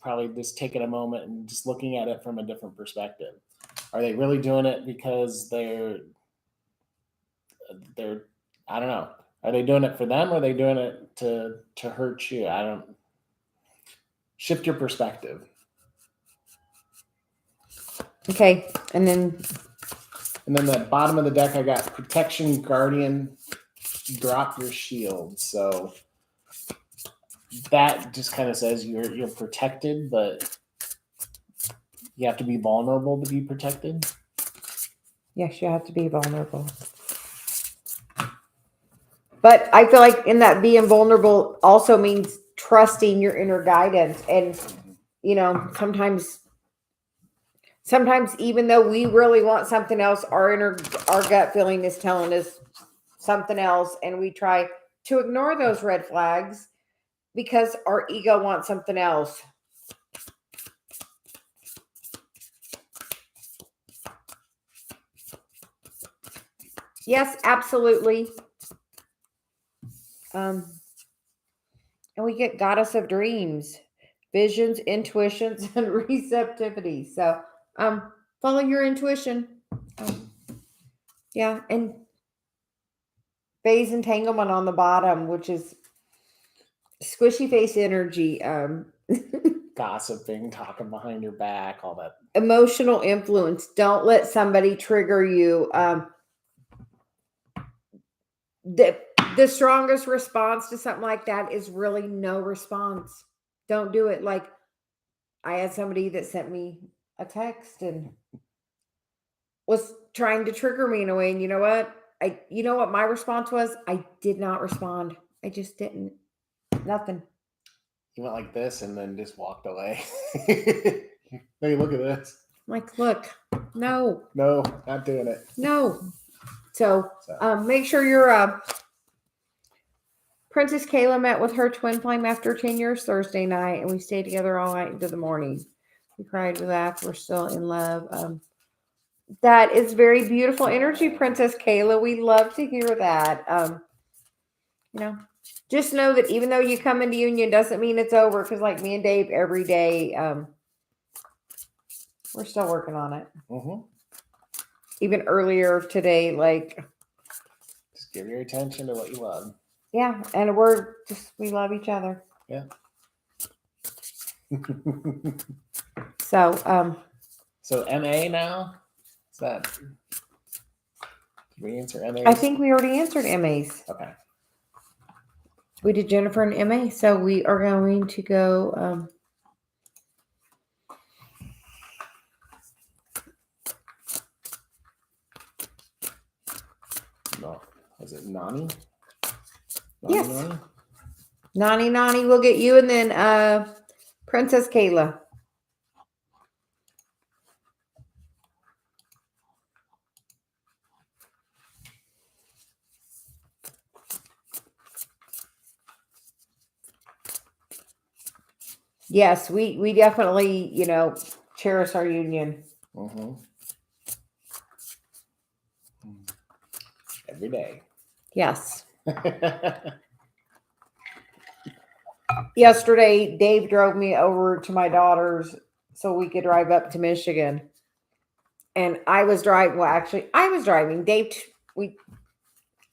probably just taking a moment and just looking at it from a different perspective. Are they really doing it because they're I don't know. Are they doing it for them or are they doing it to hurt you? Shift your perspective. Okay. And then the bottom of the deck, I got Protection Guardian, drop your shield. So that just kind of says you're protected, but you have to be vulnerable to be protected. Yes, you have to be vulnerable. But I feel like in that being vulnerable also means trusting your inner guidance. And, sometimes even though we really want something else, our gut feeling is telling us something else. And we try to ignore those red flags because our ego wants something else. Yes, absolutely. And we get Goddess of Dreams, visions, intuitions, and receptivity. So follow your intuition. Yeah, and phase entanglement on the bottom, which is squishy face energy. Gossiping, talking behind your back, all that. Emotional influence. Don't let somebody trigger you. The strongest response to something like that is really no response. Don't do it. Like I had somebody that sent me a text and was trying to trigger me in a way. And you know what my response was? I did not respond. I just didn't. Nothing. You went like this and then just walked away. Hey, look at this. I'm like, look, no, not doing it. No. So make sure you're Princess Kayla met with her twin flame after 10 years Thursday night, and we stayed together all night into the morning. We cried, we laughed, we're still in love. That is very beautiful energy, Princess Kayla. We love to hear that. Just know that even though you come into union doesn't mean it's over, because like me and Dave every day, we're still working on it. Mm-hmm. Even earlier today, like, Just give your attention to what you love. yeah, and we love each other. Yeah. So, So MA now? Is that? Did we answer MA? I think we already answered MAs. Okay. We did Jennifer and MA, so we are going to go. No. Was it Nani? Yes. Nani? Nani will get you, and then Princess Kayla. Yes, we definitely, cherish our union. Mm-hmm. Every day. Yes. Yesterday, Dave drove me over to my daughter's so we could drive up to Michigan. And I was driving. Well, actually, I was driving.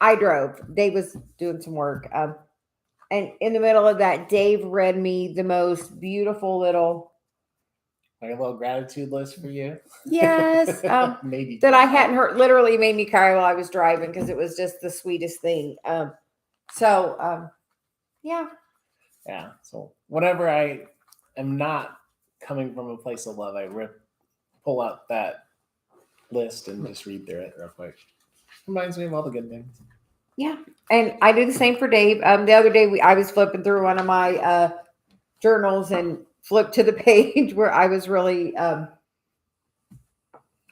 I drove. Dave was doing some work. And in the middle of that, Dave read me the most beautiful little. Like a little gratitude list for you. Yes. Maybe that I hadn't heard. Literally made me cry while I was driving because it was just the sweetest thing. Yeah. Yeah. So whenever I am not coming from a place of love, I pull out that list and just read through it real quick. Reminds me of all the good things. Yeah. And I do the same for Dave. The other day I was flipping through one of my journals and flipped to the page where I was really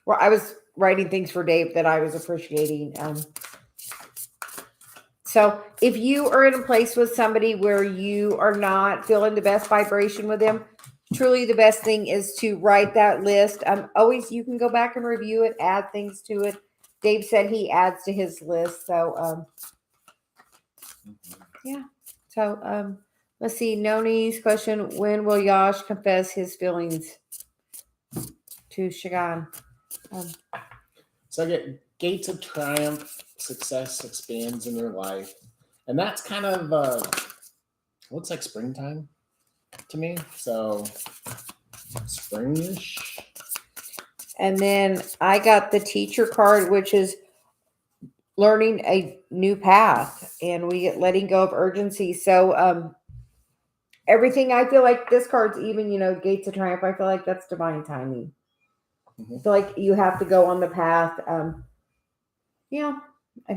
where I was writing things for Dave that I was appreciating. So if you are in a place with somebody where you are not feeling the best vibration with them, truly the best thing is to write that list. Always, you can go back and review it, add things to it. Dave said he adds to his list. So, yeah. So, let's see. Noni's question: when will Yash confess his feelings to Shagan? So I get gates of triumph, success expands in your life. And that's kind of looks like springtime to me. So springish. And then I got the teacher card, which is learning a new path, and we get letting go of urgency. So everything, I feel like this card's even, gates of triumph. I feel like that's divine timing. Mm-hmm. I feel like you have to go on the path. I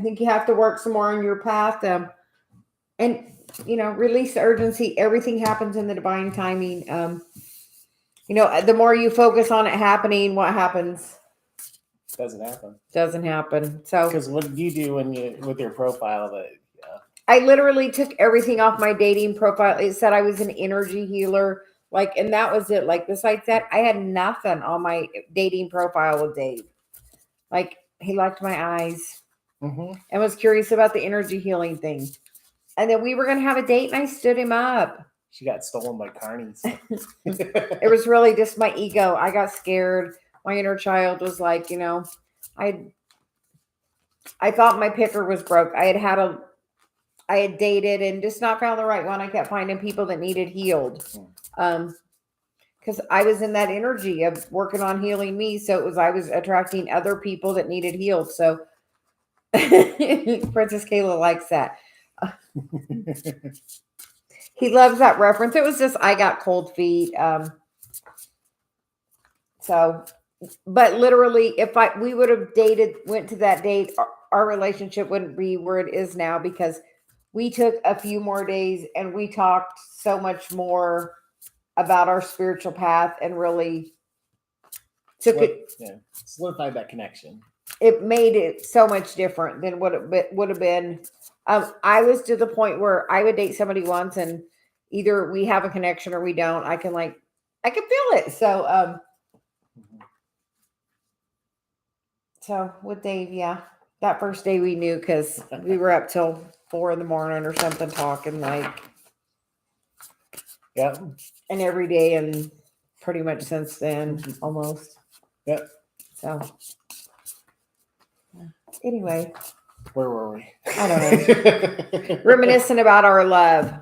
think you have to work some more on your path. And release the urgency. Everything happens in the divine timing. The more you focus on it happening, what happens? Doesn't happen. So, because what do you do with your profile? I literally took everything off my dating profile. It said I was an energy healer, and that was it. Besides that, I had nothing on my dating profile with Dave. He liked my eyes Mm-hmm. and was curious about the energy healing thing. And then we were going to have a date, and I stood him up. She got stolen by carnies. It was really just my ego. I got scared. My inner child was like, I thought my picker was broke. I had dated and just not found the right one. I kept finding people that needed healed. Because I was in that energy of working on healing me. So I was attracting other people that needed healed. So Princess Kayla likes that. He loves that reference. It was just, I got cold feet. But literally, if we would have went to that date, our relationship wouldn't be where it is now, because we took a few more days and we talked so much more about our spiritual path and really solidified that connection. It made it so much different than what it would have been. I was to the point where I would date somebody once and either we have a connection or we don't. I can feel it. So, so with Dave, yeah, that first day we knew, because we were up till 4 a.m. or something talking Yeah. And every day and pretty much since then, almost. Yep. So anyway, Where were we? I don't know. Reminiscing about our love.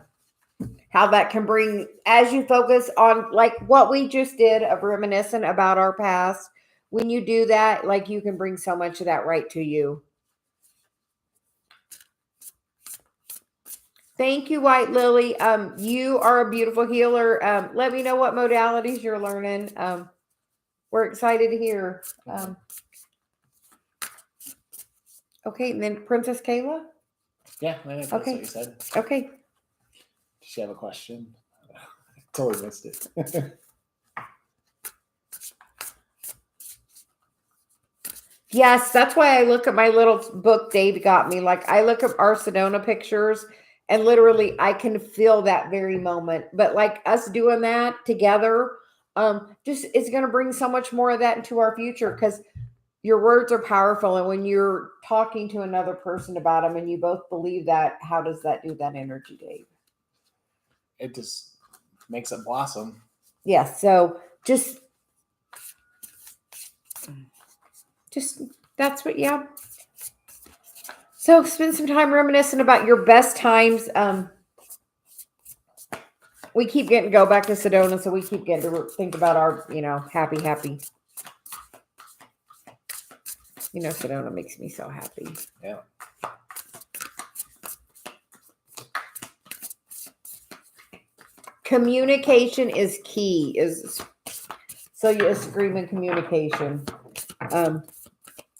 How that can bring, as you focus on like what we just did of reminiscing about our past, when you do that, like you can bring so much of that right to you. Thank you, White Lily. You are a beautiful healer. Let me know what modalities you're learning. We're excited to hear. Okay, and then Princess Kayla. Yeah, I think that's Okay. what you said. Okay. Does she have a question? Totally missed it. Yes, that's why I look at my little book Dave got me. Like I look at our Sedona pictures and literally I can feel that very moment. But like us doing that together, just it's gonna bring so much more of that into our future because your words are powerful. And when you're talking to another person about them and you both believe that, how does that do that energy, Dave? It just makes it blossom. Yeah, so just that's what, yeah. So spend some time reminiscing about your best times. We keep getting go back to Sedona, so we keep getting to think about our, happy. Sedona makes me so happy. Yeah. Communication is key. So you screaming communication.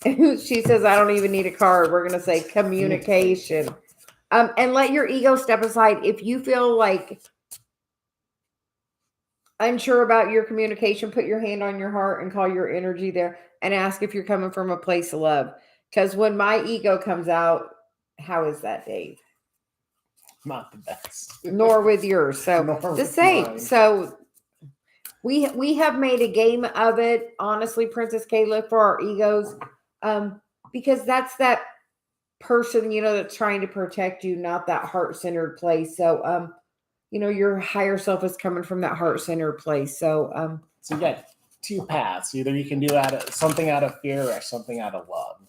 She says, I don't even need a card. We're gonna say communication. And let your ego step aside. If you feel like unsure about your communication, put your hand on your heart and call your energy there and ask if you're coming from a place of love. Because when my ego comes out, how is that, Dave? Not the best. Nor with yours. So just say mine. so. We have made a game of it, honestly, Princess Kayla, for our egos, because that's that person, that's trying to protect you, not that heart-centered place. So, your higher self is coming from that heart-centered place. So, so you got two paths. Either you can do something out of fear or something out of love.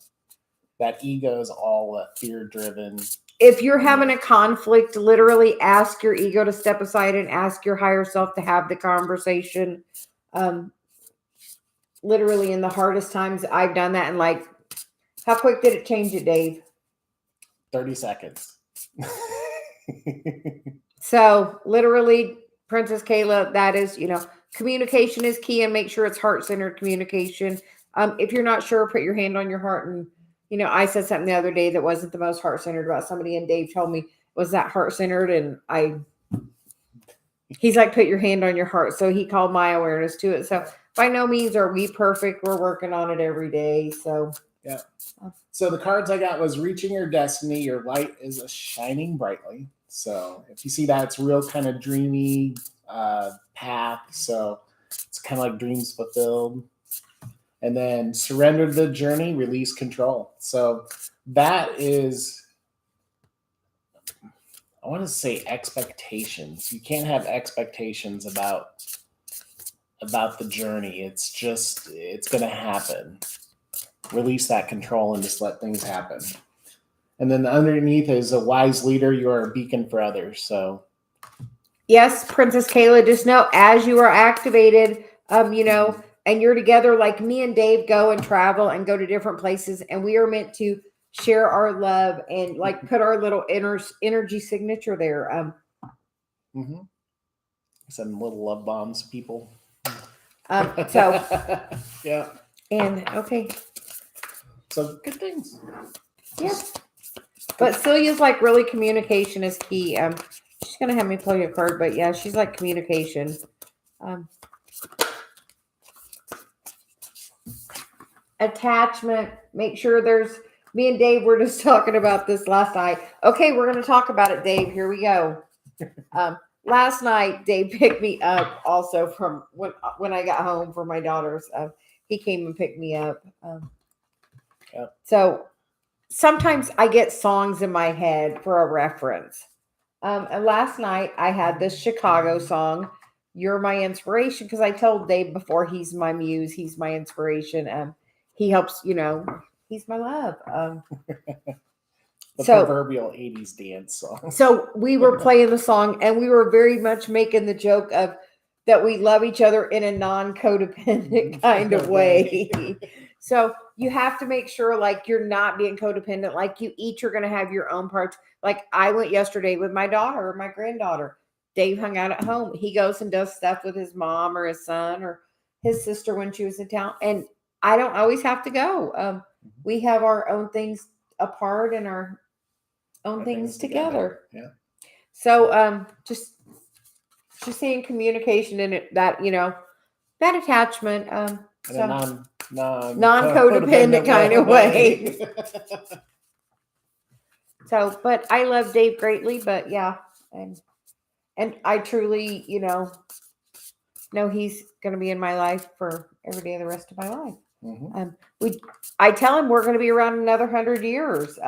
That ego is all fear-driven. If you're having a conflict, literally ask your ego to step aside and ask your higher self to have the conversation. Literally in the hardest times, I've done that. And like, how quick did it change it, Dave? 30 seconds. So literally, Princess Kayla, that is, communication is key, and make sure it's heart-centered communication. If you're not sure, put your hand on your heart. And, I said something the other day that wasn't the most heart-centered about somebody, and Dave told me, was that heart-centered? And he's like, put your hand on your heart. So he called my awareness to it. So by no means are we perfect. We're working on it every day. So yeah. So the cards I got was reaching your destiny. Your light is shining brightly. So if you see that, it's real kind of dreamy path. So it's kind of like dreams fulfilled. And then surrender the journey, release control. So that is, I want to say expectations. You can't have expectations about the journey. It's going to happen. Release that control and just let things happen. And then underneath is a wise leader. You are a beacon for others. So yes, Princess Kayla, just know as you are activated, and you're together, like me and Dave go and travel and go to different places, and we are meant to share our love and like put our little energy signature there. Send little love bombs, people. So yeah. And okay. So good things. Yeah. But Celia's like, really, communication is key. She's gonna have me pull you a card, but yeah, she's like communication. Attachment. Make sure there's. Me and Dave were just talking about this last night. Okay, we're gonna talk about it, Dave. Here we go. Last night, Dave picked me up also from when I got home from my daughter's. He came and picked me up. Yep. So sometimes I get songs in my head for a reference. And last night I had this Chicago song you're my inspiration. Because I told Dave before, he's my muse, he's my inspiration. He helps, he's my love. The So proverbial 80s dance song. So we were playing the song, and we were very much making the joke of that we love each other in a non-codependent kind of way. So you have to make sure, like, you're not being codependent. Like, you each are going to have your own parts. Like, I went yesterday with my daughter or my granddaughter. Dave hung out at home. He goes and does stuff with his mom or his son or his sister when she was in town. And I don't always have to go. We have our own things apart and our own things together. Yeah. So just seeing communication in it, that that attachment In a non-codependent kind of way. So, but I love Dave greatly, but yeah, and I truly know he's going to be in my life for every day of the rest of my life. I tell him we're going to be around another 100 years.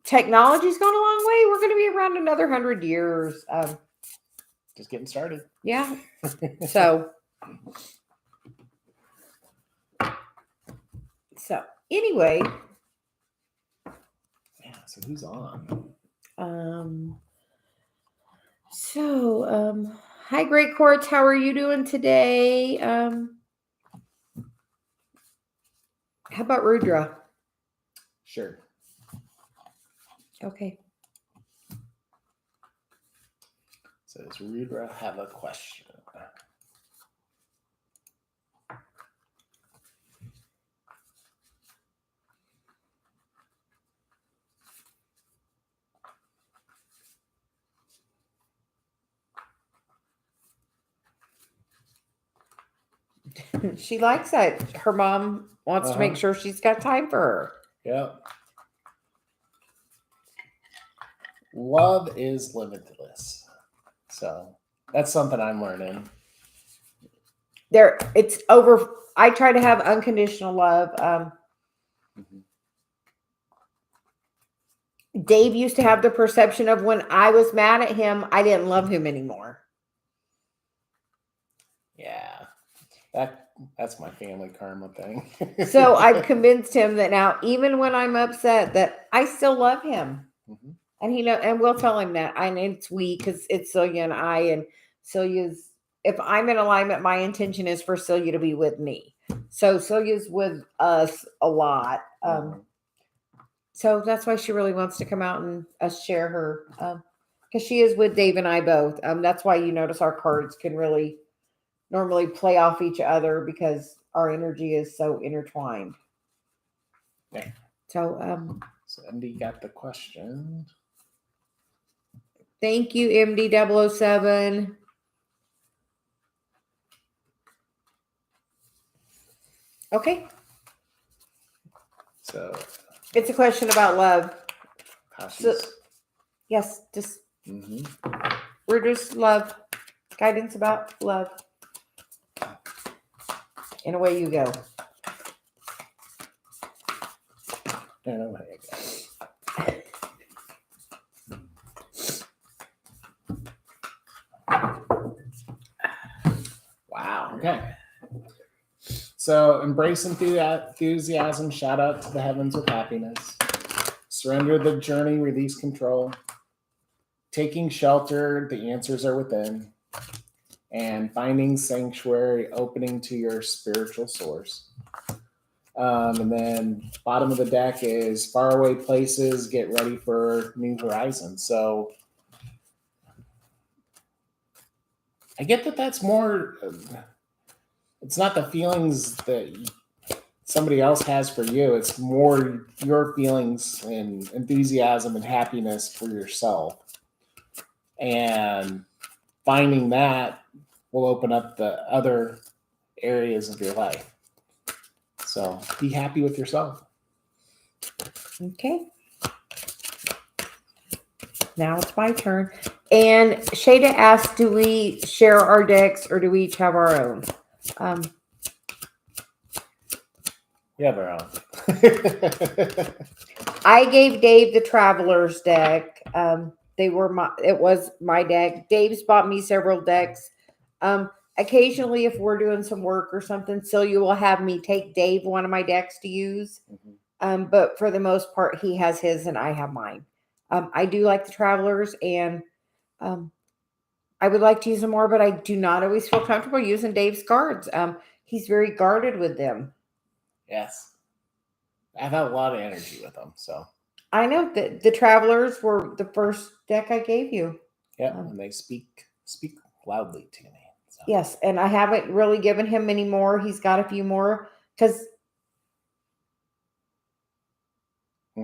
Technology's gone a long way. We're going to be around another 100 years. Just getting started. Yeah. So anyway. Yeah. So who's on? Hi, Great Courts. How are you doing today? How about Rudra? Sure. Okay. So does Rudra have a question? She likes that. Her mom wants to make sure she's got time for her. Yep. Love is limitless. So that's something I'm learning. It's over. I try to have unconditional love. Dave used to have the perception of when I was mad at him, I didn't love him anymore. Yeah. That's my family karma thing. So I've convinced him that now, even when I'm upset, that I still love him. And and we'll tell him that. And it's we, because it's Celia and I, and Celia's, if I'm in alignment, my intention is for Celia to be with me. So Celia's with us a lot. So that's why she really wants to come out and us share her. Because she is with Dave and I both. That's why you notice our cards can really normally play off each other, because our energy is so intertwined. Okay. So MD got the question. Thank you, MD007. Okay. So it's a question about love. Yes, just we're just love. Guidance about love. And away you go. And away I go. Wow. Okay. So embrace enthusiasm. Shout out to the heavens with happiness. Surrender the journey. Release control. Taking shelter. The answers are within. And finding sanctuary. Opening to your spiritual source. And then bottom of the deck is faraway places. Get ready for new horizons. So I get that that's more, it's not the feelings that somebody else has for you. It's more your feelings and enthusiasm and happiness for yourself. And finding that will open up the other areas of your life. So be happy with yourself. Okay. Now it's my turn. And Shada asked, do we share our decks or do we each have our own? We have our own. I gave Dave the Traveler's deck. it was my deck. Dave's bought me several decks. Occasionally, if we're doing some work or something, Celia will have me take Dave one of my decks to use. But for the most part, he has his and I have mine. I do like the Travelers, and I would like to use them more, but I do not always feel comfortable using Dave's cards. He's very guarded with them. Yes. I've had a lot of energy with them, so. I know that the Travelers were the first deck I gave you. Yeah, and they speak loudly to me. So. Yes, and I haven't really given him any more. He's got a few more because I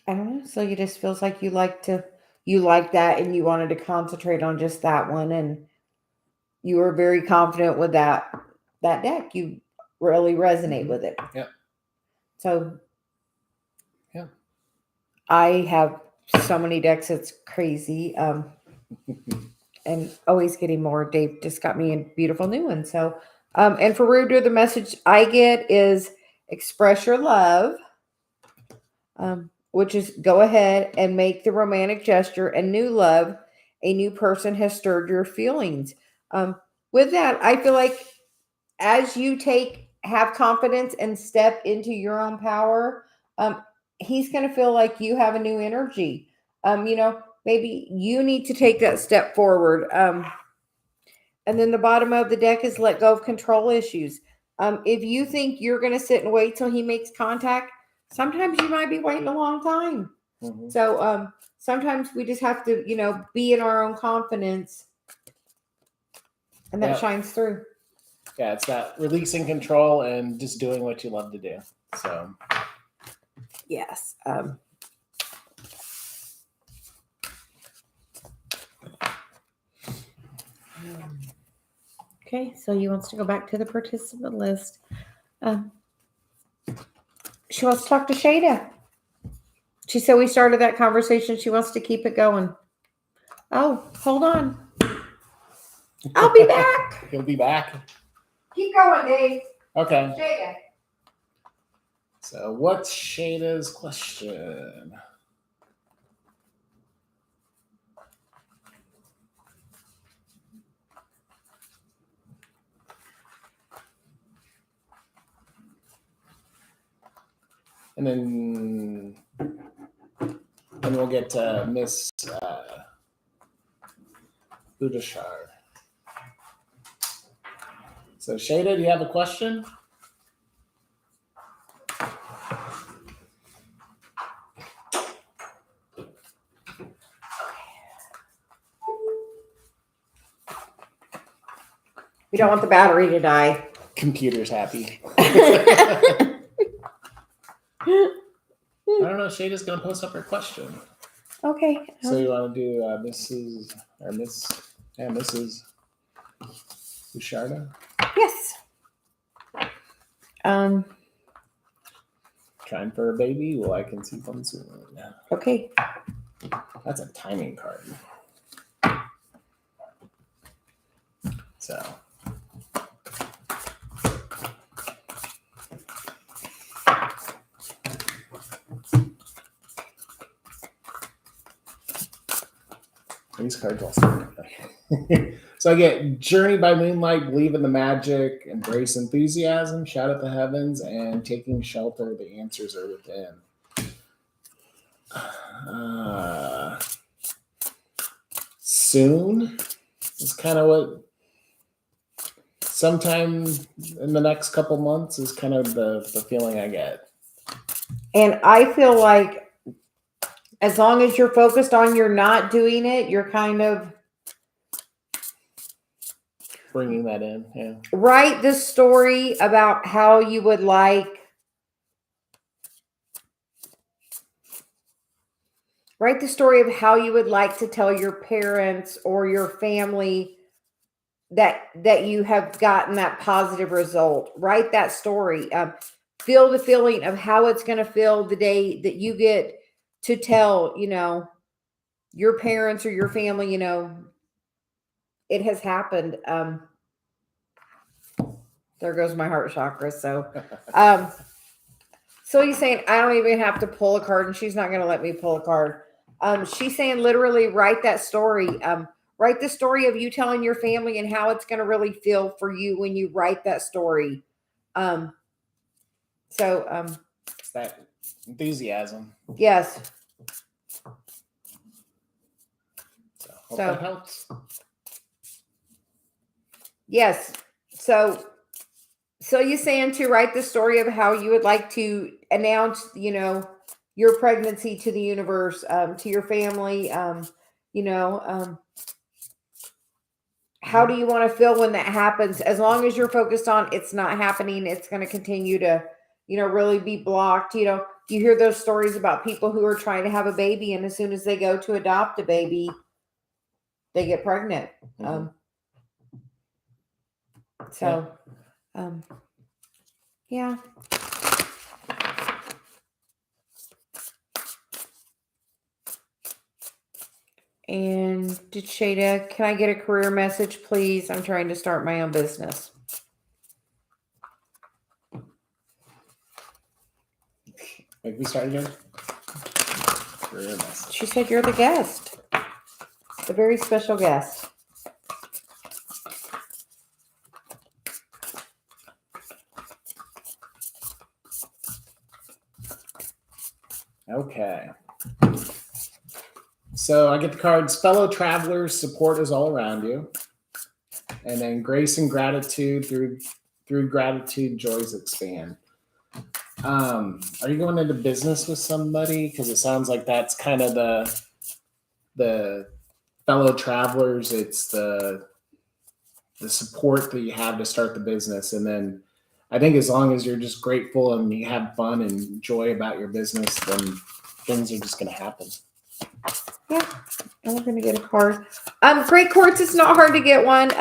don't know. So you just feels like you like that, and you wanted to concentrate on just that one, and you were very confident with that deck. You really resonate with it. Yep. So, yeah, I have so many decks. It's crazy. And always getting more. Dave just got me a beautiful new one. So, and for Ruder, the message I get is express your love, which is go ahead and make the romantic gesture and new love. A new person has stirred your feelings. With that, I feel like as you have confidence and step into your own power, he's going to feel like you have a new energy. Maybe you need to take that step forward. And then the bottom of the deck is let go of control issues. If you think you're going to sit and wait till he makes contact, sometimes you might be waiting a long time. So sometimes we just have to, be in our own confidence, and that shines through. Yeah, it's that releasing control and just doing what you love to do. So, yes. Okay, so he wants to go back to the participant list. She wants to talk to Shada. She said we started that conversation. She wants to keep it going. Oh, hold on. I'll be back. He'll be back. Keep going, Dave. Okay. Shada. So what's Shada's question? And then we'll get to Miss Budashar. So Shada, do you have a question? We don't want the battery to die. Computer's happy. I don't know. Shada's going to post up her question. Okay. So you want to do Mrs. Busharda? Yes. Trying for a baby? Well, I can see one soon. Okay. That's a timing card. So. These cards all start. So I get Journey by Moonlight, Believe in the Magic, Embrace Enthusiasm, Shout at the Heavens, and Taking Shelter. The answers are within. Soon is kind of what sometime in the next couple months is kind of the feeling I get. And I feel like as long as you're focused on you're not doing it, you're kind of bringing that in. Yeah. Write the story about how you would like. Write the story of how you would like to tell your parents or your family that you have gotten that positive result. Write that story. Feel the feeling of how it's going to feel the day that you get to tell, your parents or your family, it has happened. There goes my heart chakra. So, so he's saying, I don't even have to pull a card, and she's not going to let me pull a card. She's saying literally write that story. Write the story of you telling your family and how it's going to really feel for you when you write that story. It's that enthusiasm. Yes. So hope that helps. Yes. So you're saying to write the story of how you would like to announce, your pregnancy to the universe, to your family, how do you want to feel when that happens? As long as you're focused on it's not happening, it's going to continue to, really be blocked. You hear those stories about people who are trying to have a baby, and as soon as they go to adopt a baby, they get pregnant. Yeah. And did Shada, can I get a career message, please? I'm trying to start my own business. Like we start again? Career message. She said you're the guest. The very special guest. Okay. So I get the cards, fellow travelers, support is all around you. And then grace and gratitude, through gratitude, joys expand. Are you going into business with somebody? Because it sounds like that's kind of the fellow travelers. It's the support that you have to start the business. And then I think as long as you're just grateful and you have fun and joy about your business, then things are just going to happen. Yeah, I'm going to get a card. Great quartz. It's not hard to get one.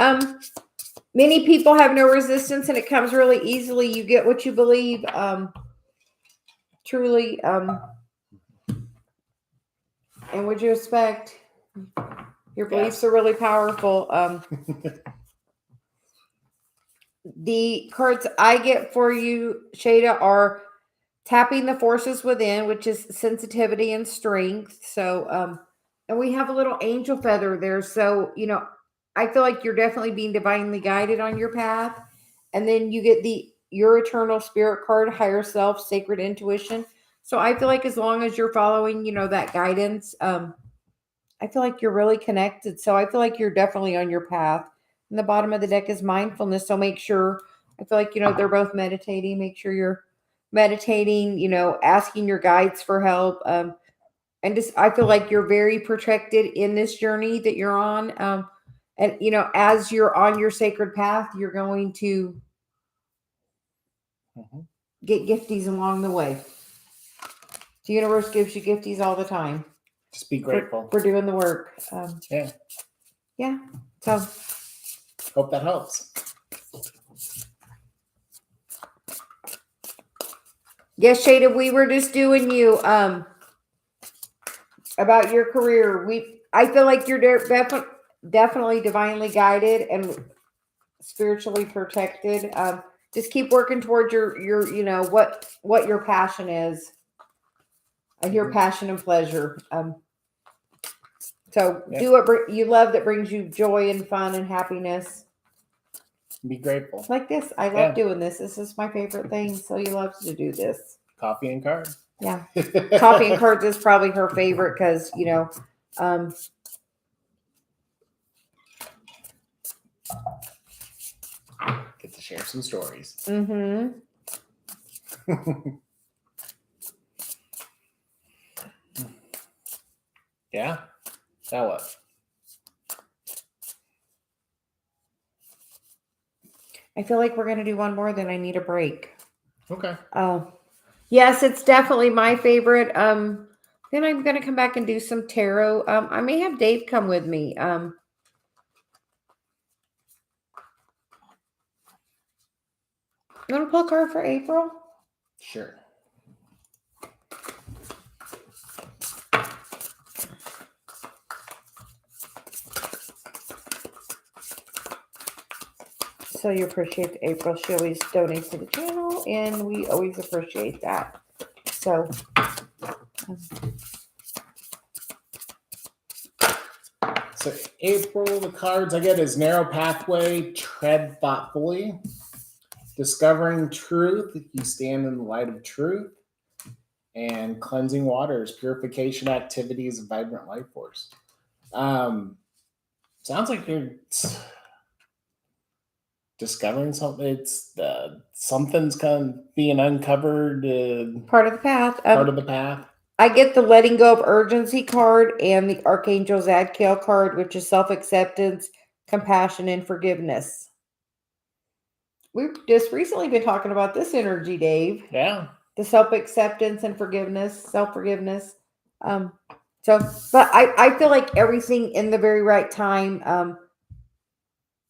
Many people have no resistance, and it comes really easily. You get what you believe. Truly. And what you expect? Your beliefs are really powerful. The cards I get for you, Shada, are tapping the forces within, which is sensitivity and strength. So, and we have a little angel feather there. So, I feel like you're definitely being divinely guided on your path. And then you get your eternal spirit card, higher self, sacred intuition. So I feel like as long as you're following, that guidance, I feel like you're really connected. So I feel like you're definitely on your path. And the bottom of the deck is mindfulness. So make sure, I feel like, they're both meditating. Make sure you're meditating, asking your guides for help. And just, I feel like you're very protected in this journey that you're on. And, as you're on your sacred path, you're going to get gifties along the way. The universe gives you gifties all the time. Just be grateful for doing the work. Yeah. So hope that helps. Yes, Shada, we were just doing you about your career. I feel like you're definitely divinely guided and spiritually protected. Just keep working towards your what your passion is. I hear passion and pleasure. So do what you love that brings you joy and fun and happiness. Be grateful. Like this. I love doing this. This is my favorite thing. So you love to do this. Coffee and cards. Yeah. Coffee and cards is probably her favorite because, get to share some stories. Mm-hmm. Yeah. Now what? I feel like we're going to do one more, then I need a break. Okay. Oh, yes, it's definitely my favorite. Then I'm going to come back and do some tarot. I may have Dave come with me. I'm going to pull a card for April. Sure. So you appreciate April. She always donates to the channel, and we always appreciate that. So, So April, the cards I get is narrow pathway, tread thoughtfully, discovering truth, you stand in the light of truth, and cleansing waters, purification activities, vibrant life force. Sounds like you're discovering something. It's something's kind of being uncovered. Part of the path. Part of the path. I get the letting go of urgency card and the Archangel Zadkiel card, which is self-acceptance, compassion, and forgiveness. We've just recently been talking about this energy, Dave. Yeah. The self-acceptance and forgiveness, self-forgiveness. But I feel like everything in the very right time.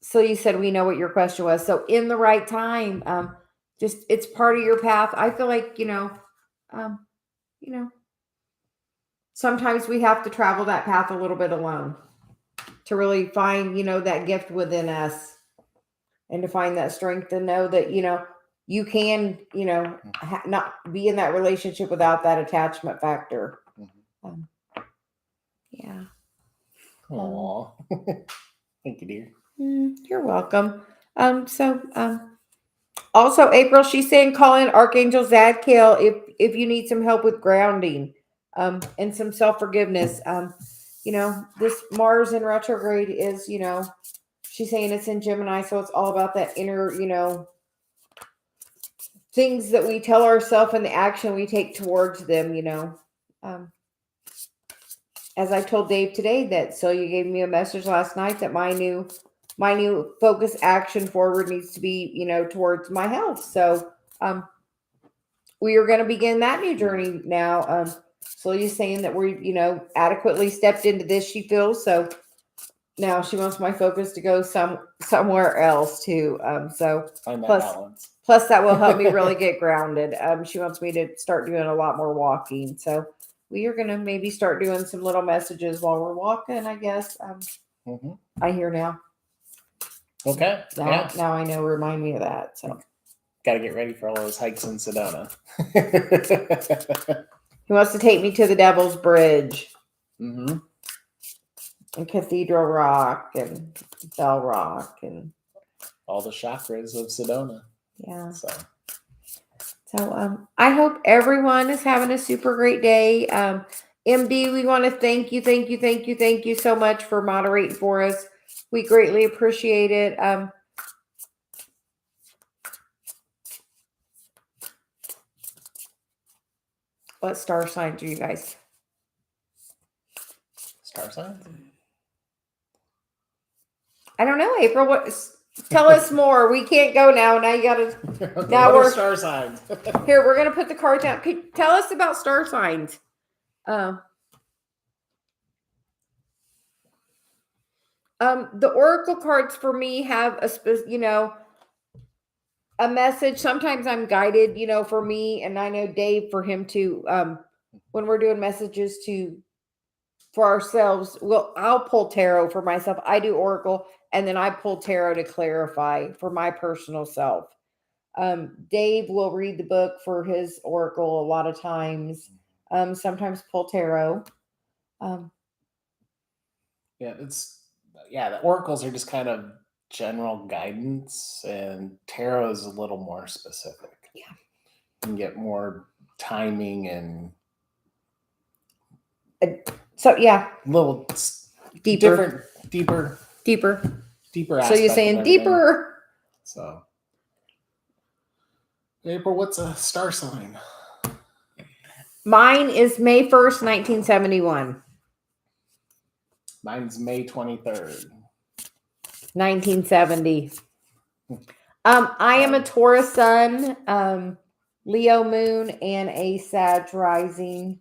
So you said we know what your question was. So in the right time, just it's part of your path. I feel like, sometimes we have to travel that path a little bit alone to really find, that gift within us and to find that strength and know that, you can, not be in that relationship without that attachment factor. Yeah. Aw. Thank you, dear. You're welcome. Also April, she's saying call in Archangel Zadkiel if you need some help with grounding, and some self-forgiveness. This Mars in retrograde is, she's saying it's in Gemini, so it's all about that inner, things that we tell ourselves and the action we take towards them, as I told Dave today, that you gave me a message last night that my new focus action forward needs to be, towards my health. So we are going to begin that new journey now. So you're saying that we're, adequately stepped into this, she feels. So now she wants my focus to go somewhere else too. So find that balance. Plus that will help me really get grounded. She wants me to start doing a lot more walking. So we are going to maybe start doing some little messages while we're walking, I guess. I hear now. Okay. Now I know. Remind me of that. So got to get ready for all those hikes in Sedona. He wants to take me to the Devil's Bridge. Mm-hmm. And Cathedral Rock and Bell Rock and all the chakras of Sedona. Yeah. So I hope everyone is having a super great day. MD, we want to thank you so much for moderating for us. We greatly appreciate it. What star signs are you guys? Star signs? I don't know, April. Tell us more. We can't go now. Now you gotta. Now we're star signs. Here, we're gonna put the cards down. Tell us about star signs. The oracle cards for me have a message. Sometimes I'm guided, for me, and I know Dave for him too. When we're doing messages for ourselves, I'll pull tarot for myself. I do oracle, and then I pull tarot to clarify for my personal self. Dave will read the book for his oracle a lot of times. Sometimes pull tarot. The oracles are just kind of general guidance, and tarot is a little more specific. Yeah. You can get more timing and little deeper. So you're saying deeper. So April, what's a star sign? Mine is May 1st, 1971. Mine's May 23rd. 1970. I am a Taurus sun, Leo moon, and a Sag rising.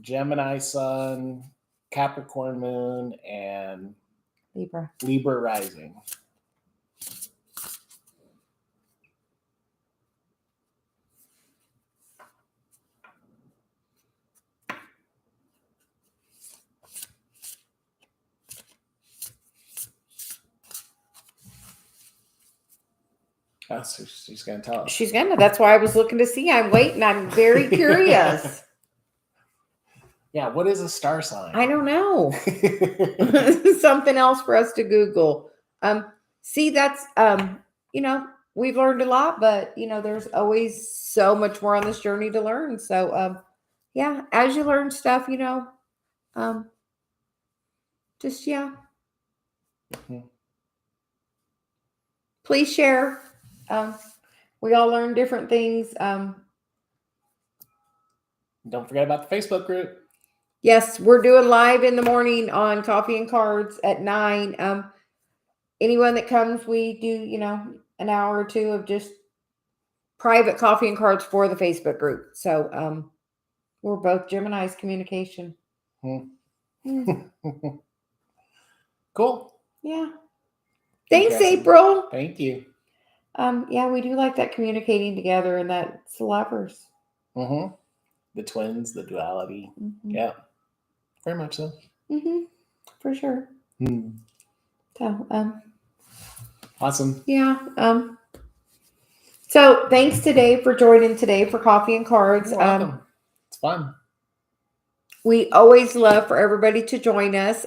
Gemini sun, Capricorn moon, and Libra rising. Oh, so she's going to tell us. That's why I was looking to see. I'm waiting. I'm very curious. Yeah, what is a star sign? I don't know. Something else for us to Google. See, that's we've learned a lot, but there's always so much more on this journey to learn. So yeah, as you learn stuff, just Mhm. please share. We all learn different things. Don't forget about the Facebook group. Yes, we're doing live in the morning on Coffee and Cards at 9. Anyone that comes, we do, an hour or two of just private coffee and cards for the Facebook group. So we're both Gemini's communication. Cool. Yeah. Thanks, Interesting. April. Thank you. Yeah, we do like that communicating together, and that's lovers. Mm-hmm. The twins, the duality. Mm-hmm. Yeah. Very much so. Mm-hmm. For sure. Mm. So Awesome. yeah. So thanks today for joining today for Coffee and Cards. You're welcome. It's fun. We always love for everybody to join us.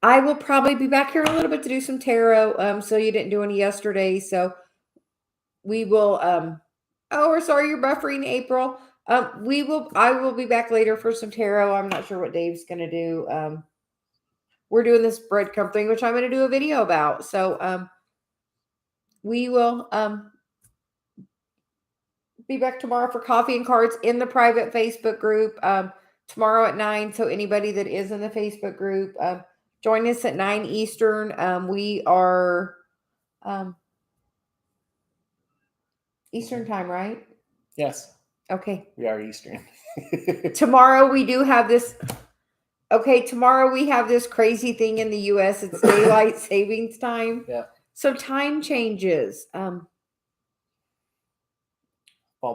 I will probably be back here in a little bit to do some tarot. So you didn't do any yesterday. So we will oh, we're sorry you're buffering, April. I will be back later for some tarot. I'm not sure what Dave's gonna do. We're doing this breadcrumb thing, which I'm gonna do a video about. So we will be back tomorrow for Coffee and Cards in the private Facebook group. Tomorrow at 9. So anybody that is in the Facebook group, join us at 9 Eastern. We are Eastern time, right? Yes. Okay. We are Eastern. Tomorrow we do have this. Okay, tomorrow we have this crazy thing in the US. It's daylight savings time. Yeah. So time changes. Fall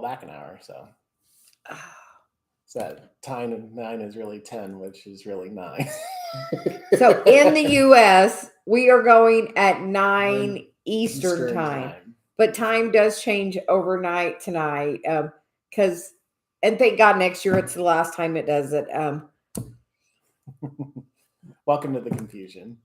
back an hour, so. So that time of 9 is really 10, which is really 9. So in the US, we are going at 9 Eastern time. But time does change overnight tonight. And thank God next year it's the last time it does it. Welcome to the confusion.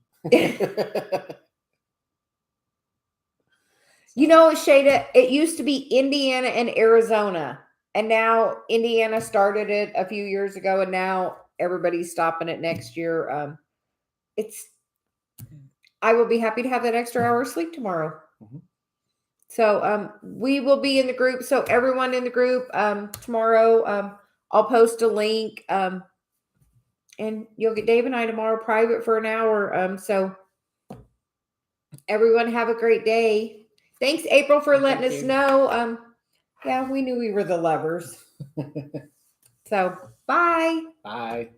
Shada, it used to be Indiana and Arizona. And now Indiana started it a few years ago, and now everybody's stopping it next year. I will be happy to have that extra hour of sleep tomorrow. Mm-hmm. So we will be in the group. So everyone in the group tomorrow, I'll post a link, and you'll get Dave and I tomorrow private for an hour. So everyone have a great day. Thanks, April, for letting us know. Yeah, we knew we were the lovers. So bye. Bye.